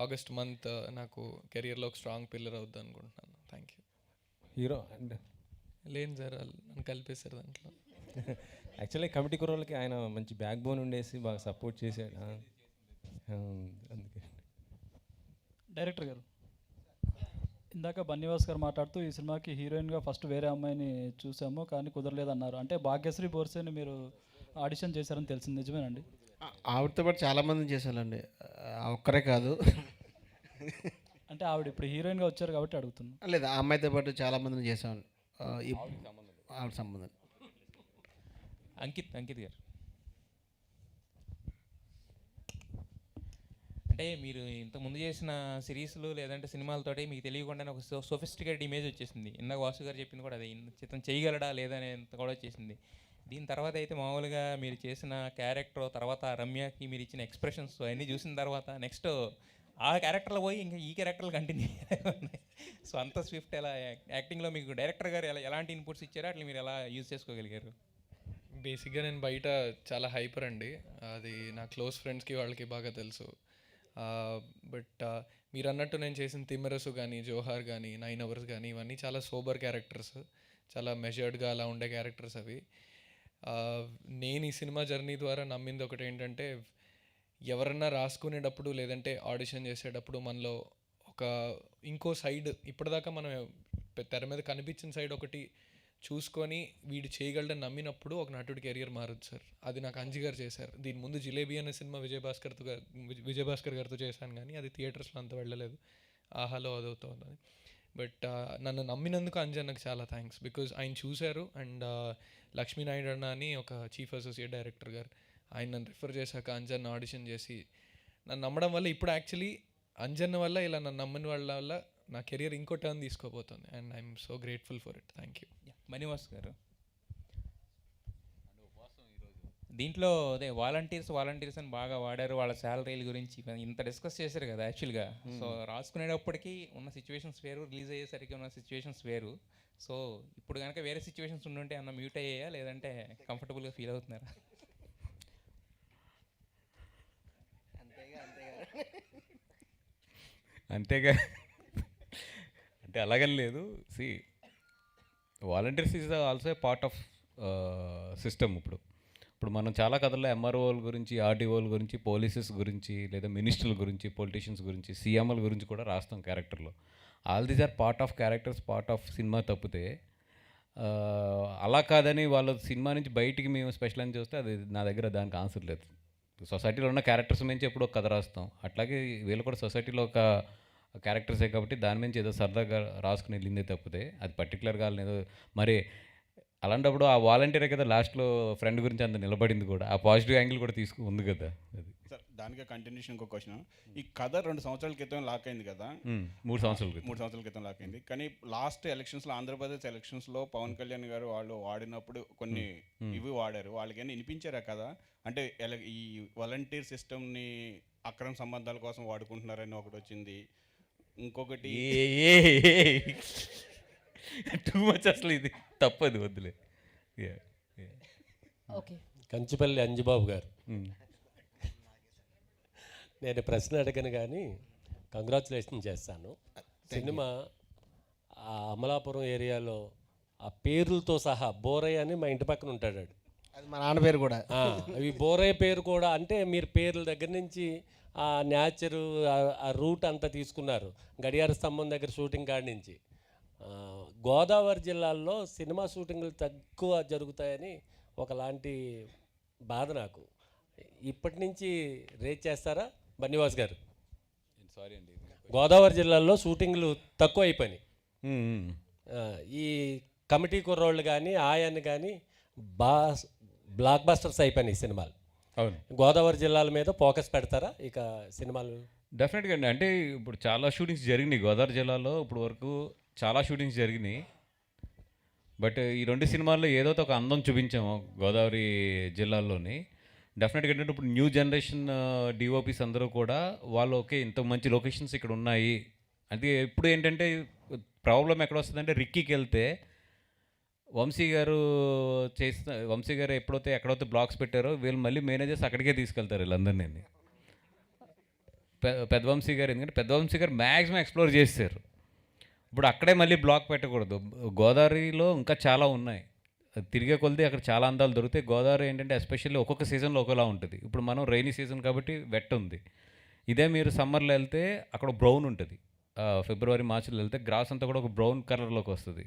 August month నాకు కెరియర్లో ఒక స్ట్రాంగ్ పిల్లర్ అవుద్ది అనుకుంటున్నాను. Thank you. హీరో అండ్ లేదు సార్, నన్ను కలిపేశారు దాంట్లో. యాక్చువల్లీ కమిటీ కుర్రోళ్ళకి ఆయన మంచి బ్యాక్ బోన్ ఉండేసి బాగా సపోర్ట్ చేశాడు. అందుకే డైరెక్టర్ గారు, ఇందాక బన్నీవాస్ గారు మాట్లాడుతూ ఈ సినిమాకి హీరోయిన్గా ఫస్ట్ వేరే అమ్మాయిని చూసాము కానీ కుదరలేదన్నారు. అంటే భాగ్యశ్రీ బోర్సేని మీరు ఆడిషన్ చేశారని తెలిసింది, నిజమేనండి? ఆవిడతో పాటు చాలామందిని చేశానండి, ఒక్కరే కాదు. అంటే ఆవిడ ఇప్పుడు హీరోయిన్గా వచ్చారు కాబట్టి అడుగుతున్నాను. లేదు, ఆ అమ్మాయితో పాటు చాలామందిని చేశాను. ఆవిడ సంబంధం. అంకిత్ గారు, అంటే మీరు ఇంతకుముందు చేసిన సిరీస్లు లేదంటే సినిమాలతోటి మీకు తెలియకుండానే ఒక సోఫిస్టికేటెడ్ ఇమేజ్ వచ్చేసింది. ఇందాక వాసు గారు చెప్పింది కూడా అదే, చిత్రం చేయగలడా లేదా అనేంత కూడా వచ్చేసింది. దీని తర్వాత అయితే మామూలుగా మీరు చేసిన క్యారెక్టర్ తర్వాత రమ్యకి మీరు ఇచ్చిన ఎక్స్ప్రెషన్స్ అన్నీ చూసిన తర్వాత నెక్స్ట్ ఆ క్యారెక్టర్లో పోయి ఇంకా ఈ క్యారెక్టర్లు కంటిన్యూ ఉన్నాయి. సో అంత స్విఫ్ట్ ఎలా యాక్టింగ్లో మీకు డైరెక్టర్ గారు ఎలాంటి ఇన్పుట్స్ ఇచ్చారో అట్లా మీరు ఎలా యూజ్ చేసుకోగలిగారు? బేసిక్గా నేను బయట చాలా హైపర్ అండి, అది నా క్లోజ్ ఫ్రెండ్స్కి వాళ్ళకి బాగా తెలుసు. బట్ మీరు అన్నట్టు నేను చేసిన తిమ్మరసు కానీ, జోహార్ కానీ, 9 Hours కానీ, ఇవన్నీ చాలా సోబర్ క్యారెక్టర్స్, చాలా మెజర్డ్గా అలా ఉండే క్యారెక్టర్స్ అవి. నేను ఈ సినిమా జర్నీ ద్వారా నమ్మింది ఒకటి ఏంటంటే, ఎవరన్నా రాసుకునేటప్పుడు లేదంటే ఆడిషన్ చేసేటప్పుడు మనలో ఒక ఇంకో సైడ్, ఇప్పటిదాకా మనం తెర మీద కనిపించిన సైడ్ ఒకటి చూసుకొని వీడు చేయగలడని నమ్మినప్పుడు ఒక నటుడి కెరియర్ మారదు సార్. అది నాకు అంజి గారు చేశారు. దీని ముందు జిలేబీ అనే సినిమా విజయభాస్కర్ గారితో చేశాను, కానీ అది థియేటర్స్లో అంత వెళ్ళలేదు, ఆహాలో అదవుతుంది. బట్ నన్ను నమ్మినందుకు అంజన్నకు చాలా థ్యాంక్స్, బికాజ్ ఆయన చూశారు. అండ్ లక్ష్మీనాయుడు అన్న అని ఒక చీఫ్ అసోసియేట్ డైరెక్టర్ గారు, ఆయన నన్ను రిఫర్ చేశాక అంజన్న ఆడిషన్ చేసి నన్ను నమ్మడం వల్ల ఇప్పుడు యాక్చువల్లీ అంజన్న వల్ల ఇలా నన్ను నమ్మని వాళ్ళ వల్ల నా కెరియర్ ఇంకో టర్న్ తీసుకోబోతుంది. And I'm so grateful for it. Thank you. Manivas గారు, దీంట్లో అదే వాలంటీర్స్ అని బాగా వాడారు, వాళ్ళ శాలరీల గురించి ఇంత డిస్కస్ చేశారు కదా యాక్చువల్గా. సో రాసుకునేటప్పటికీ ఉన్న సిచ్యువేషన్స్ వేరు, రిలీజ్ అయ్యేసరికి ఉన్న సిచ్యువేషన్స్ వేరు. సో ఇప్పుడు కనుక వేరే సిచ్యువేషన్స్ ఉండుంటే అన్న మ్యూట్ అయ్యాయా, లేదంటే కంఫర్టబుల్గా ఫీల్ అవుతున్నారా? అంతేగా, అంటే అలాగని లేదు. See volunteers is also a part of system. ఇప్పుడు మనం చాలా కథల్లో ఎంఆర్ఓల గురించి, ఆర్డీఓల గురించి, పోలీసెస్ గురించి, లేదా మినిస్టర్ల గురించి, పొలిటీషియన్స్ గురించి, సీఎంల గురించి కూడా రాస్తాం క్యారెక్టర్లో. All these are part of characters, part of cinema. తప్పితే అలా కాదని వాళ్ళ సినిమా నుంచి బయటికి మేము స్పెషల్ అని చూస్తే అది నా దగ్గర దానికి ఆన్సర్ లేదు. సొసైటీలో ఉన్న క్యారెక్టర్స్ నుంచి ఎప్పుడో కథ రాస్తాం, అట్లాగే వీళ్ళు కూడా సొసైటీలో ఒక క్యారెక్టర్సే కాబట్టి దాని నుంచి ఏదో సరదాగా రాసుకుని వెళ్ళిందే తప్పితే అది పర్టికులర్గా ఏదో మరి అలాంటప్పుడు ఆ వాలంటీరే కదా లాస్ట్లో ఫ్రెండ్ గురించి అంత నిలబడింది కూడా, ఆ పాజిటివ్ యాంగిల్ కూడా ఉంది కదా. అది సార్ దానికే కంటిన్యూషన్ ఇంకో క్వశ్చన్. ఈ కథ 2 సంవత్సరాల క్రితం లాక్ అయింది కదా, 3 సంవత్సరాల క్రితం లాక్ అయింది. కానీ లాస్ట్ ఎలక్షన్స్లో, ఆంధ్రప్రదేశ్ ఎలక్షన్స్లో పవన్ కళ్యాణ్ గారు వాళ్ళు వాడినప్పుడు కొన్ని ఇవి వాడారు, వాళ్ళకైనా వినిపించారా కదా? అంటే ఈ వాలంటీర్ సిస్టమ్ని అక్రమ సంబంధాల కోసం వాడుకుంటున్నారని ఒకటి వచ్చింది. ఇంకొకటి టూ మచ్, అసలు ఇది తప్పదు, వద్దులే. ఓకే, కంచిపల్లి అంజిబాబు గారు, నేను ప్రశ్న అడగను కానీ కంగ్రాచులేషన్ చేస్తాను. సినిమా ఆ అమలాపురం ఏరియాలో ఆ పేర్లతో సహా బోరయ్య అని మా ఇంటి పక్కన ఉంటాడు, అది మా నాన్న పేరు కూడా. అవి బోరయ్య పేరు కూడా, అంటే మీరు పేర్ల దగ్గర నుంచి ఆ న్యాచరు, ఆ రూట్ అంతా తీసుకున్నారు, గడియార స్తంభం దగ్గర షూటింగ్ కాడి నుంచి. గోదావరి జిల్లాల్లో సినిమా షూటింగ్లు తక్కువ జరుగుతాయని ఒకలాంటి బాధ నాకు. ఇప్పటి నుంచి రేట్ చేస్తారా బన్నివాస్ గారు? సారీ అండి, గోదావరి జిల్లాలో షూటింగ్లు తక్కువ అయిపోయినాయి. ఈ కమిటీ కుర్రోళ్ళు కానీ ఆయన్ని కానీ బ్లాక్ బస్టర్స్ అయిపోయినాయి సినిమాలు. అవును, గోదావరి జిల్లాల మీద ఫోకస్ పెడతారా ఇక సినిమాలు? డెఫినెట్గా అండి. అంటే ఇప్పుడు చాలా షూటింగ్స్ జరిగినాయి గోదావరి జిల్లాలో, ఇప్పుడు వరకు చాలా షూటింగ్స్ జరిగినాయి. బట్ ఈ 2 సినిమాల్లో ఏదో ఒక అందం చూపించాము గోదావరి జిల్లాల్లోని. డెఫినెట్గా ఏంటంటే ఇప్పుడు న్యూ జనరేషన్ డిఓపీస్ అందరూ కూడా వాళ్ళు ఓకే ఇంత మంచి లొకేషన్స్ ఇక్కడ ఉన్నాయి. అంటే ఇప్పుడు ఏంటంటే ప్రాబ్లం ఎక్కడ వస్తుందంటే, రిక్కీకి వెళ్తే వంశీ గారు ఎక్కడైతే బ్లాక్స్ పెట్టారో వీళ్ళు మళ్ళీ మేనేజర్స్ అక్కడికే తీసుకెళ్తారు వీళ్ళందరినీ. పెద్ద వంశీ గారు, ఎందుకంటే పెద్ద వంశీ గారు మ్యాక్సిమం ఎక్స్ప్లోర్ చేశారు. ఇప్పుడు అక్కడే మళ్ళీ బ్లాక్ పెట్టకూడదు. గోదావరిలో ఇంకా చాలా ఉన్నాయి, తిరిగే కొలిది అక్కడ చాలా అందాలు దొరుకుతాయి. గోదావరి ఏంటంటే ఎస్పెషల్లీ ఒక్కొక్క సీజన్లో ఒకలా ఉంటుంది. ఇప్పుడు మనం రైనీ సీజన్ కాబట్టి వెట్ ఉంది. ఇదే మీరు సమ్మర్లో వెళ్తే అక్కడ బ్రౌన్ ఉంటుంది. ఫిబ్రవరి మార్చిలో వెళ్తే గ్రాస్ అంతా కూడా ఒక బ్రౌన్ కలర్లోకి వస్తుంది.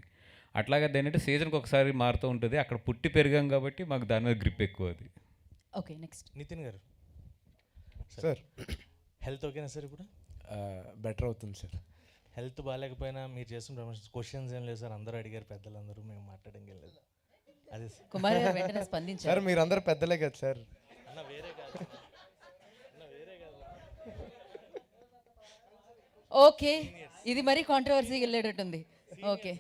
అట్లాగే ఏంటంటే సీజన్కి ఒకసారి మారుతూ ఉంటుంది. అక్కడ పుట్టి పెరిగాం కాబట్టి మాకు దాని మీద గ్రిప్ ఎక్కువ. అది ఓకే. నెక్స్ట్ నితిన్ గారు. సార్ హెల్త్ ఓకేనా సార్? ఇప్పుడు బెటర్ అవుతుంది సార్. హెల్త్ బాగాలేకపోయినా మీరు చేస్తున్న ప్రమోషన్స్ క్వశ్చన్స్ ఏం లేదు సార్, అందరూ అడిగారు, పెద్దలందరూ, మేము మాట్లాడడం లేదు. అదే కుమార్ గారు వెంటనే స్పందించారు. సార్ మీరందరూ పెద్దలే కదా సార్. అన్న వేరే కాదు, ఓకే, ఇది మరీ కాంట్రవర్సీకి వెళ్ళేటట్టుంది. Okay,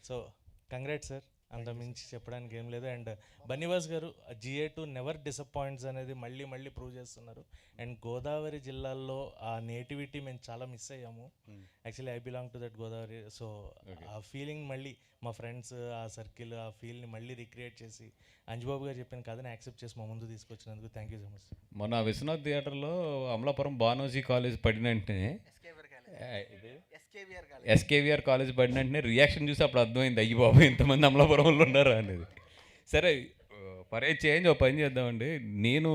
so congrats sir. అంత మించి చెప్పడానికి ఏం లేదు. అండ్ బన్నీవాస్ గారు GA2 నెవర్ డిసప్పాయింట్స్ అనేది మళ్ళీ మళ్ళీ ప్రూవ్ చేస్తున్నారు. అండ్ గోదావరి జిల్లాల్లో ఆ నేటివిటీ మేము చాలా మిస్ అయ్యాము. Actually I belong to that Godavari. So ఆ ఫీలింగ్ మళ్ళీ మా ఫ్రెండ్స్ ఆ సర్కిల్ ఆ ఫీల్ని మళ్ళీ రిక్రియేట్ చేసి అంజుబాబు గారు చెప్పిన కథని యాక్సెప్ట్ చేసి మా ముందు తీసుకొచ్చినందుకు థ్యాంక్ యూ సో మచ్. మొన్న విశ్వనాథ్ థియేటర్లో అమలాపురం బానోజీ కాలేజ్ పడిన వెంటనే SKVR కాలేజ్ పడిన వెంటనే రియాక్షన్ చూసి అప్పుడు అర్థమైంది, అయ్యి బాబు ఇంతమంది అమలాపురంలో ఉన్నారా అనేది. సరే ఫర్ ఏ చేంజ్ ఒక పని చేద్దామండి. నేను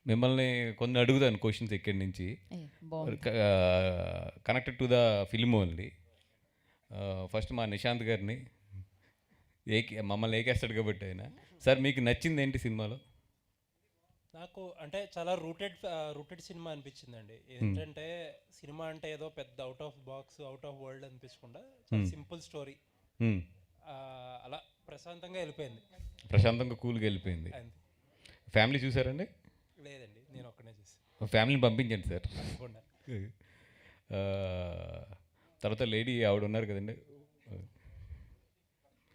మిమ్మల్ని కొన్ని అడుగుతాను క్వశ్చన్స్ ఇక్కడి నుంచి connected to the film only. First మా నిశాంత్ గారిని మమ్మల్ని ఏకేస్తాడు కాబట్టి ఆయన, సార్ మీకు నచ్చింది ఏంటి సినిమాలో? నాకు అంటే చాలా రూటెడ్ సినిమా అనిపించిందండి. ఏంటంటే సినిమా అంటే ఏదో పెద్ద out of box out of world అనిపించకుండా చాలా సింపుల్ స్టోరీ, అలా ప్రశాంతంగా వెళ్ళిపోయింది. ప్రశాంతంగా కూల్గా వెళ్ళిపోయింది. ఫ్యామిలీ చూసారండి? లేదండి, నేను ఒక్కనే చూసాను. ఫ్యామిలీని పంపించండి సార్. తర్వాత లేడీ ఆవిడ ఉన్నారు కదండి,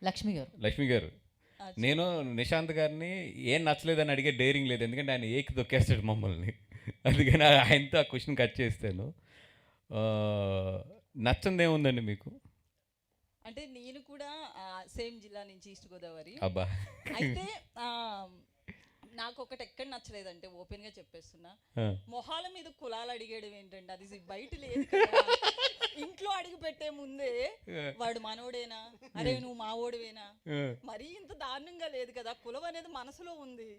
లక్ష్మి గారు. నేను నిశాంత్ గారిని ఏం నచ్చలేదని అడిగే డేరింగ్ లేదు, ఎందుకంటే ఆయన ఏకి తొక్కేస్తాడు మమ్మల్ని. అందుకని ఆయనతో ఆ క్వశ్చన్ కట్ చేస్తాను. నచ్చంది ఏముందండి మీకు? అంటే నేను కూడా సేమ్ జిల్లా నుంచి ఈస్ట్ గోదావరి. అబ్బా. అయితే నాకు ఒకటి ఎక్కడ నచ్చలేదంటే ఓపెన్గా చెప్పేస్తున్నా, మొహాల మీద కులాలు అడిగేయడం ఏంటంటే అది బయట లేదు కదా. ఇంట్లో అడిగి పెట్టే ముందే వాడు మనోడేనా, అరే నువ్వు మావోడివేనా, మరీ ఇంత దారుణంగా లేదు కదా. కులం అనేది మనసులో ఉంది.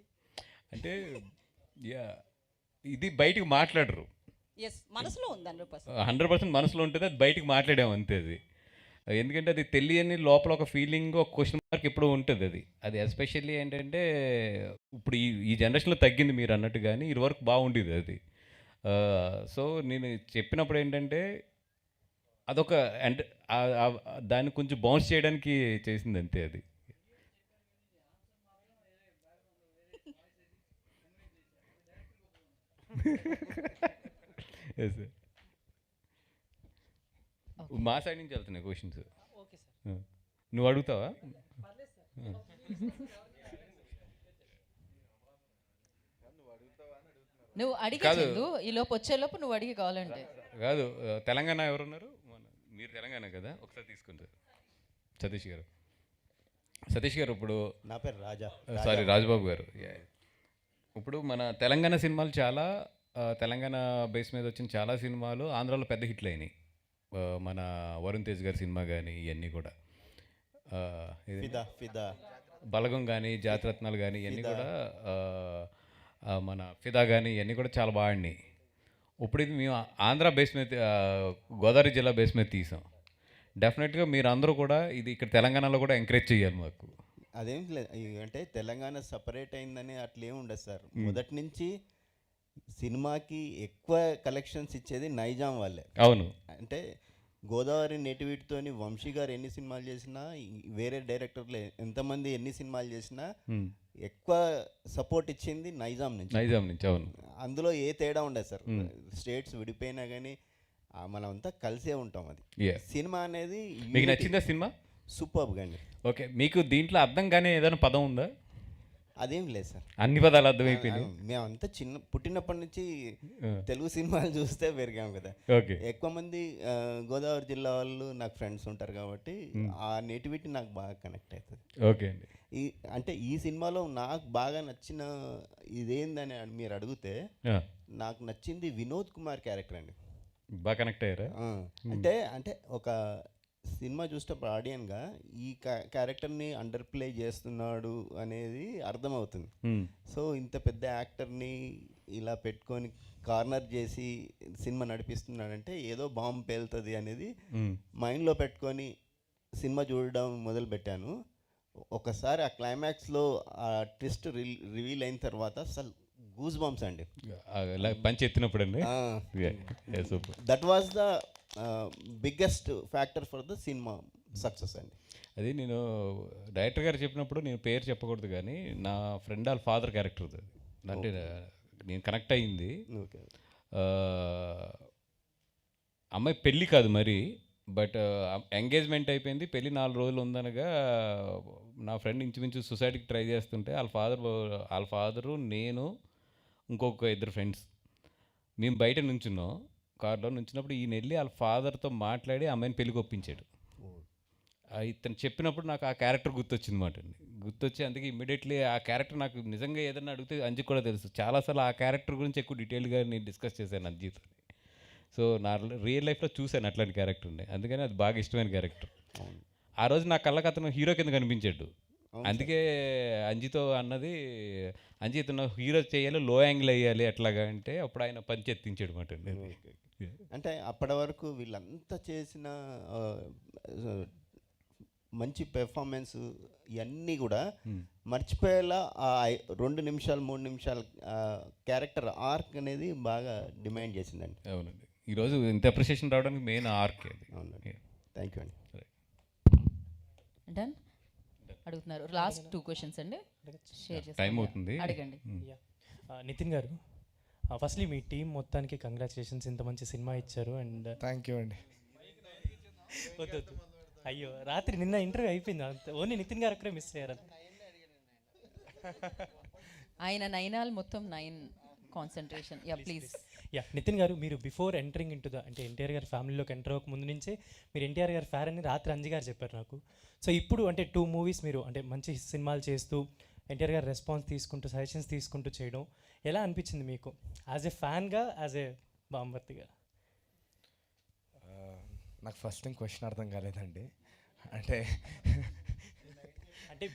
అంటే ఇది బయటికి మాట్లాడరు. ఎస్, మనసులో ఉంది 100% మనసులో ఉంటుంది, అది బయటికి మాట్లాడాము అంతే. అది ఎందుకంటే అది తెలియని లోపల ఒక ఫీలింగ్, ఒక క్వశ్చన్ మార్క్ ఎప్పుడూ ఉంటుంది. అది ఎస్పెషల్లీ ఏంటంటే ఇప్పుడు ఈ జనరేషన్లో తగ్గింది మీరు అన్నట్టు, కానీ ఇదివరకు బాగుండేది అది. సో నేను చెప్పినప్పుడు ఏంటంటే అదొక అంటే దాన్ని కొంచెం బౌన్స్ చేయడానికి చేసింది అంతే. అది మా సైడ్ నుంచి వెళ్తున్నాయి క్వశ్చన్స్. నువ్వు అడుగుతావా? నువ్వు అడిగేది ఈ లోపు వచ్చేలోపు నువ్వు అడిగి కావాలంటే కాదు. తెలంగాణ ఎవరున్నారు? మీరు తెలంగాణ కదా, ఒకసారి తీసుకుంటారు. సతీష్ గారు ఇప్పుడు నా పేరు రాజా, సారీ రాజబాబు గారు. ఇప్పుడు మన తెలంగాణ సినిమాలు చాలా తెలంగాణ బేస్ మీద వచ్చిన చాలా సినిమాలు ఆంధ్రాలో పెద్ద హిట్లు అయినాయి. మన వరుణ్ తేజ్ గారి సినిమా కానీ ఇవన్నీ కూడా, బలగం కానీ జాతిరత్నాలు కానీ ఇవన్నీ కూడా, మన ఫిదా కానీ ఇవన్నీ కూడా చాలా బాగా ఆడినాయి. ఇప్పుడు ఇది మేము ఆంధ్ర బేస్ మీద, గోదావరి జిల్లా బేస్ మీద తీసాం. డెఫినెట్గా మీరు అందరూ కూడా ఇది ఇక్కడ తెలంగాణలో కూడా ఎంకరేజ్ చేయాలి మాకు. అదేం లేదు, అంటే తెలంగాణ సపరేట్ అయిందని అట్లేం ఉండదు సార్. మొదటి నుంచి సినిమాకి ఎక్కువ కలెక్షన్స్ ఇచ్చేది నైజాం వాళ్ళే. అవును. అంటే గోదావరి నేటివిటీతోని వంశీ గారు ఎన్ని సినిమాలు చేసినా, వేరే డైరెక్టర్లు ఎంతమంది ఎన్ని సినిమాలు చేసినా ఎక్కువ సపోర్ట్ ఇచ్చింది నైజాం నుంచి. అవును. అందులో ఏ తేడా ఉండదు సార్. స్టేట్స్ విడిపోయినా కానీ మనం అంతా కలిసే ఉంటాం. అది సినిమా అనేది మీకు నచ్చిందా సినిమా? సూపర్గా అండి. ఓకే, మీకు దీంట్లో అర్థం కానీ ఏదైనా పదం ఉందా? అదేం లేదు సార్, అన్ని పదాలు అర్థమైపోయినాయి. మేమంతా పుట్టినప్పటి నుంచి తెలుగు సినిమాలు చూస్తే పెరిగాం కదా. ఎక్కువ మంది గోదావరి జిల్లా వాళ్ళు నాకు ఫ్రెండ్స్ ఉంటారు కాబట్టి ఆ నేటివిటీ నాకు బాగా కనెక్ట్ అవుతుంది. ఓకే అండి. అంటే ఈ సినిమాలో నాకు బాగా నచ్చిన ఇదేందని మీరు అడిగితే, నాకు నచ్చింది వినోద్ కుమార్ క్యారెక్టర్ అండి. బాగా కనెక్ట్ అయ్యారా? అంటే ఒక సినిమా చూసేటప్పుడు ఆడియన్గా ఈ క్యారెక్టర్ని అండర్ ప్లే చేస్తున్నాడు అనేది అర్థమవుతుంది. సో ఇంత పెద్ద యాక్టర్ని ఇలా పెట్టుకొని కార్నర్ చేసి సినిమా నడిపిస్తున్నాడంటే ఏదో బాంబు పేలుతుంది అనేది మైండ్లో పెట్టుకొని సినిమా చూడడం మొదలుపెట్టాను. ఒకసారి ఆ క్లైమాక్స్లో ఆ ట్విస్ట్ రివీల్ అయిన తర్వాత అసలు గూస్ బంప్స్ అండి, పంచి ఎత్తినప్పుడు అండి. That was the biggest factor for the cinema success అండి. అది నేను డైరెక్టర్ గారు చెప్పినప్పుడు నేను పేరు చెప్పకూడదు కానీ నా ఫ్రెండ్ వాళ్ళ ఫాదర్ క్యారెక్టర్ అంటే నేను కనెక్ట్ అయ్యింది. అమ్మాయి పెళ్ళి కాదు, మరి బట్ ఎంగేజ్మెంట్ అయిపోయింది, పెళ్ళి 4 రోజులు ఉందనగా నా ఫ్రెండ్ ఇంచుమించు సొసైటీకి ట్రై చేస్తుంటే వాళ్ళ ఫాదరు, నేను, ఇంకొక 2 ఫ్రెండ్స్ మేము బయట నుంచున్నాం, కార్లో నుంచినప్పుడు ఈయన వెళ్ళి వాళ్ళ ఫాదర్తో మాట్లాడి అమ్మాయిని పెళ్ళికి ఒప్పించాడు. ఇతను చెప్పినప్పుడు నాకు ఆ క్యారెక్టర్ గుర్తొచ్చింది మాట అండి. గుర్తొచ్చి అందుకే ఇమ్మీడియట్లీ ఆ క్యారెక్టర్ నాకు నిజంగా ఏదన్నా అడిగితే అంజికి కూడా తెలుసు. చాలాసార్లు ఆ క్యారెక్టర్ గురించి ఎక్కువ డీటెయిల్గా నేను డిస్కస్ చేశాను అంజితో. సో నా రియల్ లైఫ్లో చూశాను అట్లాంటి క్యారెక్టర్ని, అందుకని అది బాగా ఇష్టమైన క్యారెక్టర్. ఆ రోజు నా కళ్ళకి అతను హీరో కింద కనిపించాడు. అందుకే అంజితో అన్నది, అంజి ఇతను హీరో చేయాలి, లో యాంగిల్ వేయాలి ఎట్లాగా అంటే అప్పుడు ఆయన పంచి ఎత్తించాడు మాట అండి. అంటే అప్పటి వరకు వీళ్ళంతా చేసిన మంచి పెర్ఫార్మెన్స్ ఇవన్నీ కూడా మర్చిపోయేలా 2 నిమిషాలు 3 నిమిషాల క్యారెక్టర్ ఆర్క్ అనేది బాగా డిమాండ్ చేసిందండి. అవునండి, ఈరోజు ఇంత అప్రిషియేషన్ రావడానికి మెయిన్ ఆర్క్ అది. అవునండి, థ్యాంక్ యూ అండి. డన్ అడుగుతున్నారు. లాస్ట్ 2 క్వశ్చన్స్ అండి, షేర్ చేసి టైం అవుతుంది, అడగండి. నితిన్ గారు, ఫస్ట్లీ మీ టీం మొత్తానికి కంగ్రాచులేషన్స్, ఇంత మంచి సినిమా ఇచ్చారు. అండ్ థ్యాంక్ యూ అండి. వద్దు అయ్యో, రాత్రి నిన్న ఇంటర్వ్యూ అయిపోయింది, అంత ఓన్లీ నితిన్ గారు అక్కడే మిస్ అయ్యారు. ఆయన 9 ఆల్ మొత్తం 9 concentration. Yeah please. Yeah Nithin గారు, మీరు బిఫోర్ ఎంటరింగ్ ఇంటూ ద అంటే ఎన్టీఆర్ గారి ఫ్యామిలీలోకి ఎంటర్ అవ్వక ముందు నుంచే మీరు ఎన్టీఆర్ గారి ఫ్యాన్ అని రాత్రి అంజి గారు చెప్పారు నాకు. సో ఇప్పుడు అంటే 2 మూవీస్ మీరు అంటే మంచి సినిమాలు చేస్తూ ఎన్టీఆర్ గారి రెస్పాన్స్ తీసుకుంటూ సజెషన్స్ తీసుకుంటూ చేయడం ఎలా అనిపించింది మీకు యాజ్ ఏ ఫ్యాన్గా, యాజ్ ఏ బాంబర్తిగా? నాకు ఫస్ట్ టైం క్వశ్చన్ అర్థం కాలేదండి. అంటే అంటే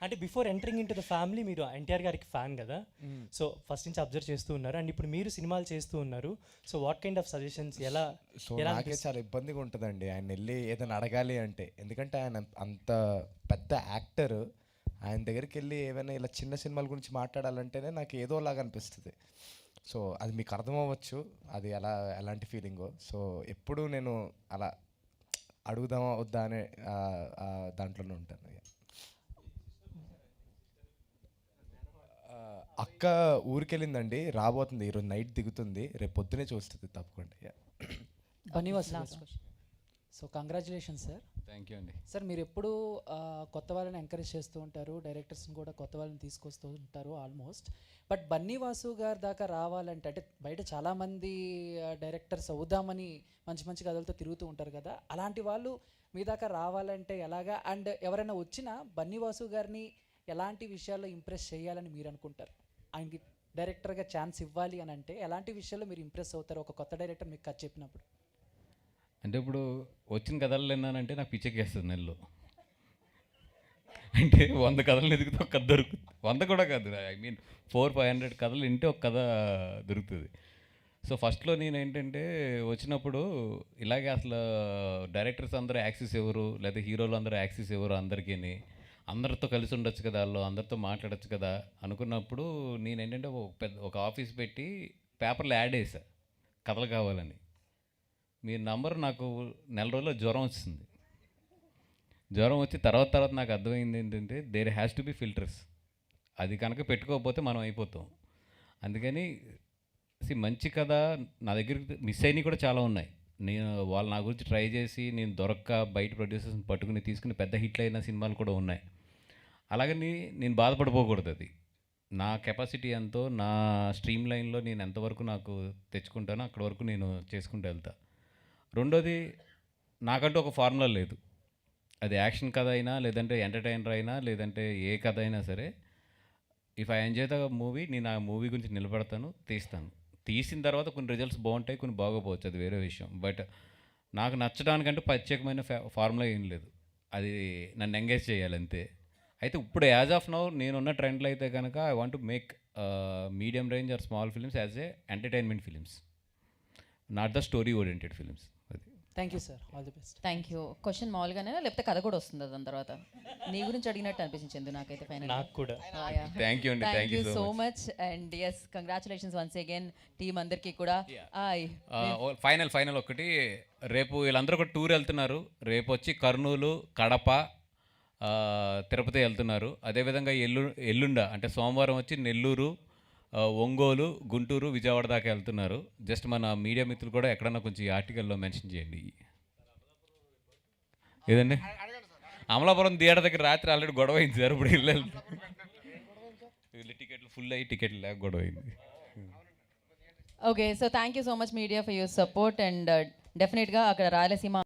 అంటే before entering in to the family మీరు ఎన్టీఆర్ గారికి ఫ్యాన్ కదా, సో ఫస్ట్ నుంచి అబ్జర్వ్ చేస్తూ ఉన్నారు. అండ్ ఇప్పుడు మీరు సినిమాలు చేస్తూ ఉన్నారు. So what kind of suggestions ఎలా? నాకే చాలా ఇబ్బందిగా ఉంటుందండి ఆయన వెళ్ళి ఏదైనా అడగాలి అంటే, ఎందుకంటే ఆయన అంత పెద్ద యాక్టర్, ఆయన దగ్గరికి వెళ్ళి ఏమైనా ఇలా చిన్న సినిమాల గురించి మాట్లాడాలంటేనే నాకు ఏదోలాగా అనిపిస్తుంది. సో అది మీకు అర్థమవ్వచ్చు అది ఎలాంటి ఫీలింగో. సో ఎప్పుడు నేను అలా అడుగుదామా వద్దా అనే దాంట్లోనే ఉంటాను. అక్క ఊరికి వెళ్ళిందండి, రాబోతుంది, ఈరోజు నైట్ దిగుతుంది, రేపు పొద్దునే చూస్తుంది తప్పకుండా. Bunny Vas so congratulations sir. Thank you అండి. సార్ మీరు ఎప్పుడు కొత్త వాళ్ళని ఎంకరేజ్ చేస్తూ ఉంటారు, డైరెక్టర్స్ని కూడా కొత్త వాళ్ళని తీసుకొస్తూ ఉంటారు ఆల్మోస్ట్. బట్ బన్నీవాసు గారి దాకా రావాలంటే, అంటే బయట చాలామంది డైరెక్టర్స్ అవుదామని మంచి మంచి కథలతో తిరుగుతూ ఉంటారు కదా, అలాంటి వాళ్ళు మీ దాకా రావాలంటే ఎలాగా? అండ్ ఎవరైనా వచ్చినా బన్నీవాసు గారిని ఎలాంటి విషయాల్లో ఇంప్రెస్ చేయాలని మీరు అనుకుంటారు? ఆయనకి డైరెక్టర్గా ఛాన్స్ ఇవ్వాలి అని అంటే ఎలాంటి విషయాల్లో మీరు ఇంప్రెస్ అవుతారు ఒక కొత్త డైరెక్టర్ మీకు కథ చెప్పినప్పుడు? అంటే ఇప్పుడు వచ్చిన కథలు విన్నానంటే నాకు పిచ్చెక్కేస్తుంది నెలలో. అంటే 100 కథలు ఎదిగితే ఒక కథ దొరుకుతుంది. 100 కూడా కాదు, ఐ మీన్ 400-500 కథలు వింటే ఒక కథ దొరుకుతుంది. సో ఫస్ట్లో నేను ఏంటంటే వచ్చినప్పుడు ఇలాగే అసలు డైరెక్టర్స్ అందరూ యాక్సెస్ ఎవరు, లేదా హీరోలు అందరూ యాక్సెస్ ఎవరు, అందరితో కలిసి ఉండొచ్చు కదా, వాళ్ళు అందరితో మాట్లాడచ్చు కదా అనుకున్నప్పుడు నేను ఏంటంటే ఒక ఆఫీస్ పెట్టి పేపర్లో యాడ్ వేసా కథలు కావాలని. మీ నంబర్ నాకు నెల రోజుల్లో జ్వరం వచ్చింది. జ్వరం వచ్చి తర్వాత నాకు అర్థమైంది ఏంటంటే there has to be filters. అది కనుక పెట్టుకోకపోతే మనం అయిపోతాం. అందుకని మంచి కథ నా దగ్గర మిస్ అయినవి కూడా చాలా ఉన్నాయి. వాళ్ళు నా గురించి ట్రై చేసి నేను దొరక్క బయట ప్రొడ్యూసర్స్ని పట్టుకుని తీసుకుని పెద్ద హిట్లు అయిన సినిమాలు కూడా ఉన్నాయి. అలాగని నేను బాధపడిపోకూడదు. అది నా కెపాసిటీ ఎంతో, నా స్ట్రీమ్ లైన్లో నేను ఎంతవరకు నాకు తెచ్చుకుంటానో అక్కడి వరకు నేను చేసుకుంటూ వెళ్తా. రెండోది, నాకంటూ ఒక ఫార్ములా లేదు. అది యాక్షన్ కథ అయినా, లేదంటే ఎంటర్టైనర్ అయినా, లేదంటే ఏ కథ అయినా సరే, if I enjoy the movie, నేను ఆ మూవీ గురించి నిలబడతాను, తీస్తాను. తీసిన తర్వాత కొన్ని రిజల్ట్స్ బాగుంటాయి, కొన్ని బాగోపోవచ్చు, అది వేరే విషయం. బట్ నాకు నచ్చడానికంటే ప్రత్యేకమైన ఫార్ములా ఏం లేదు. అది నన్ను ఎంగేజ్ చేయాలి అంతే. అయితే ఇప్పుడు యాజ్ ఆఫ్ నౌ నేనున్న ట్రెండ్లో అయితే కనుక I want to make medium range or small films as a entertainment films, not the story oriented films. అది. Thank you sir, all the best. Thank you. Question మామూలుగానే లేకపోతే కథ కూడా వస్తుంది దాని తర్వాత? నీ గురించి అడిగినట్టు అనిపించింది నాకైతే. ఫైనల్ నాకు కూడా. థ్యాంక్ యూ అండి, thank you so much. And yes, congratulations once again team అందరికీ కూడా. ఫైనల్ ఒకటి, రేపు వీళ్ళందరూ ఒక టూర్ వెళ్తున్నారు. రేపు వచ్చి కర్నూలు, కడప, తిరుపతి వెళ్తున్నారు. అదేవిధంగా ఎల్లుండ అంటే సోమవారం వచ్చి నెల్లూరు, ఒంగోలు, గుంటూరు, విజయవాడ దాకా వెళ్తున్నారు. జస్ట్ మన మీడియా మిత్రులు కూడా ఎక్కడన్నా కొంచెం ఈ ఆర్టికల్లో మెన్షన్ చేయండి. ఏదండి అమలాపురం థియేటర్ దగ్గర రాత్రి ఆల్రెడీ గొడవ అయింది సార్. ఇప్పుడు టికెట్లు ఫుల్ అయ్యి టికెట్లు లేక గొడవ అయింది. Okay, so thank you so much media for your support and డెఫినెట్గా అక్కడ రాయలసీమ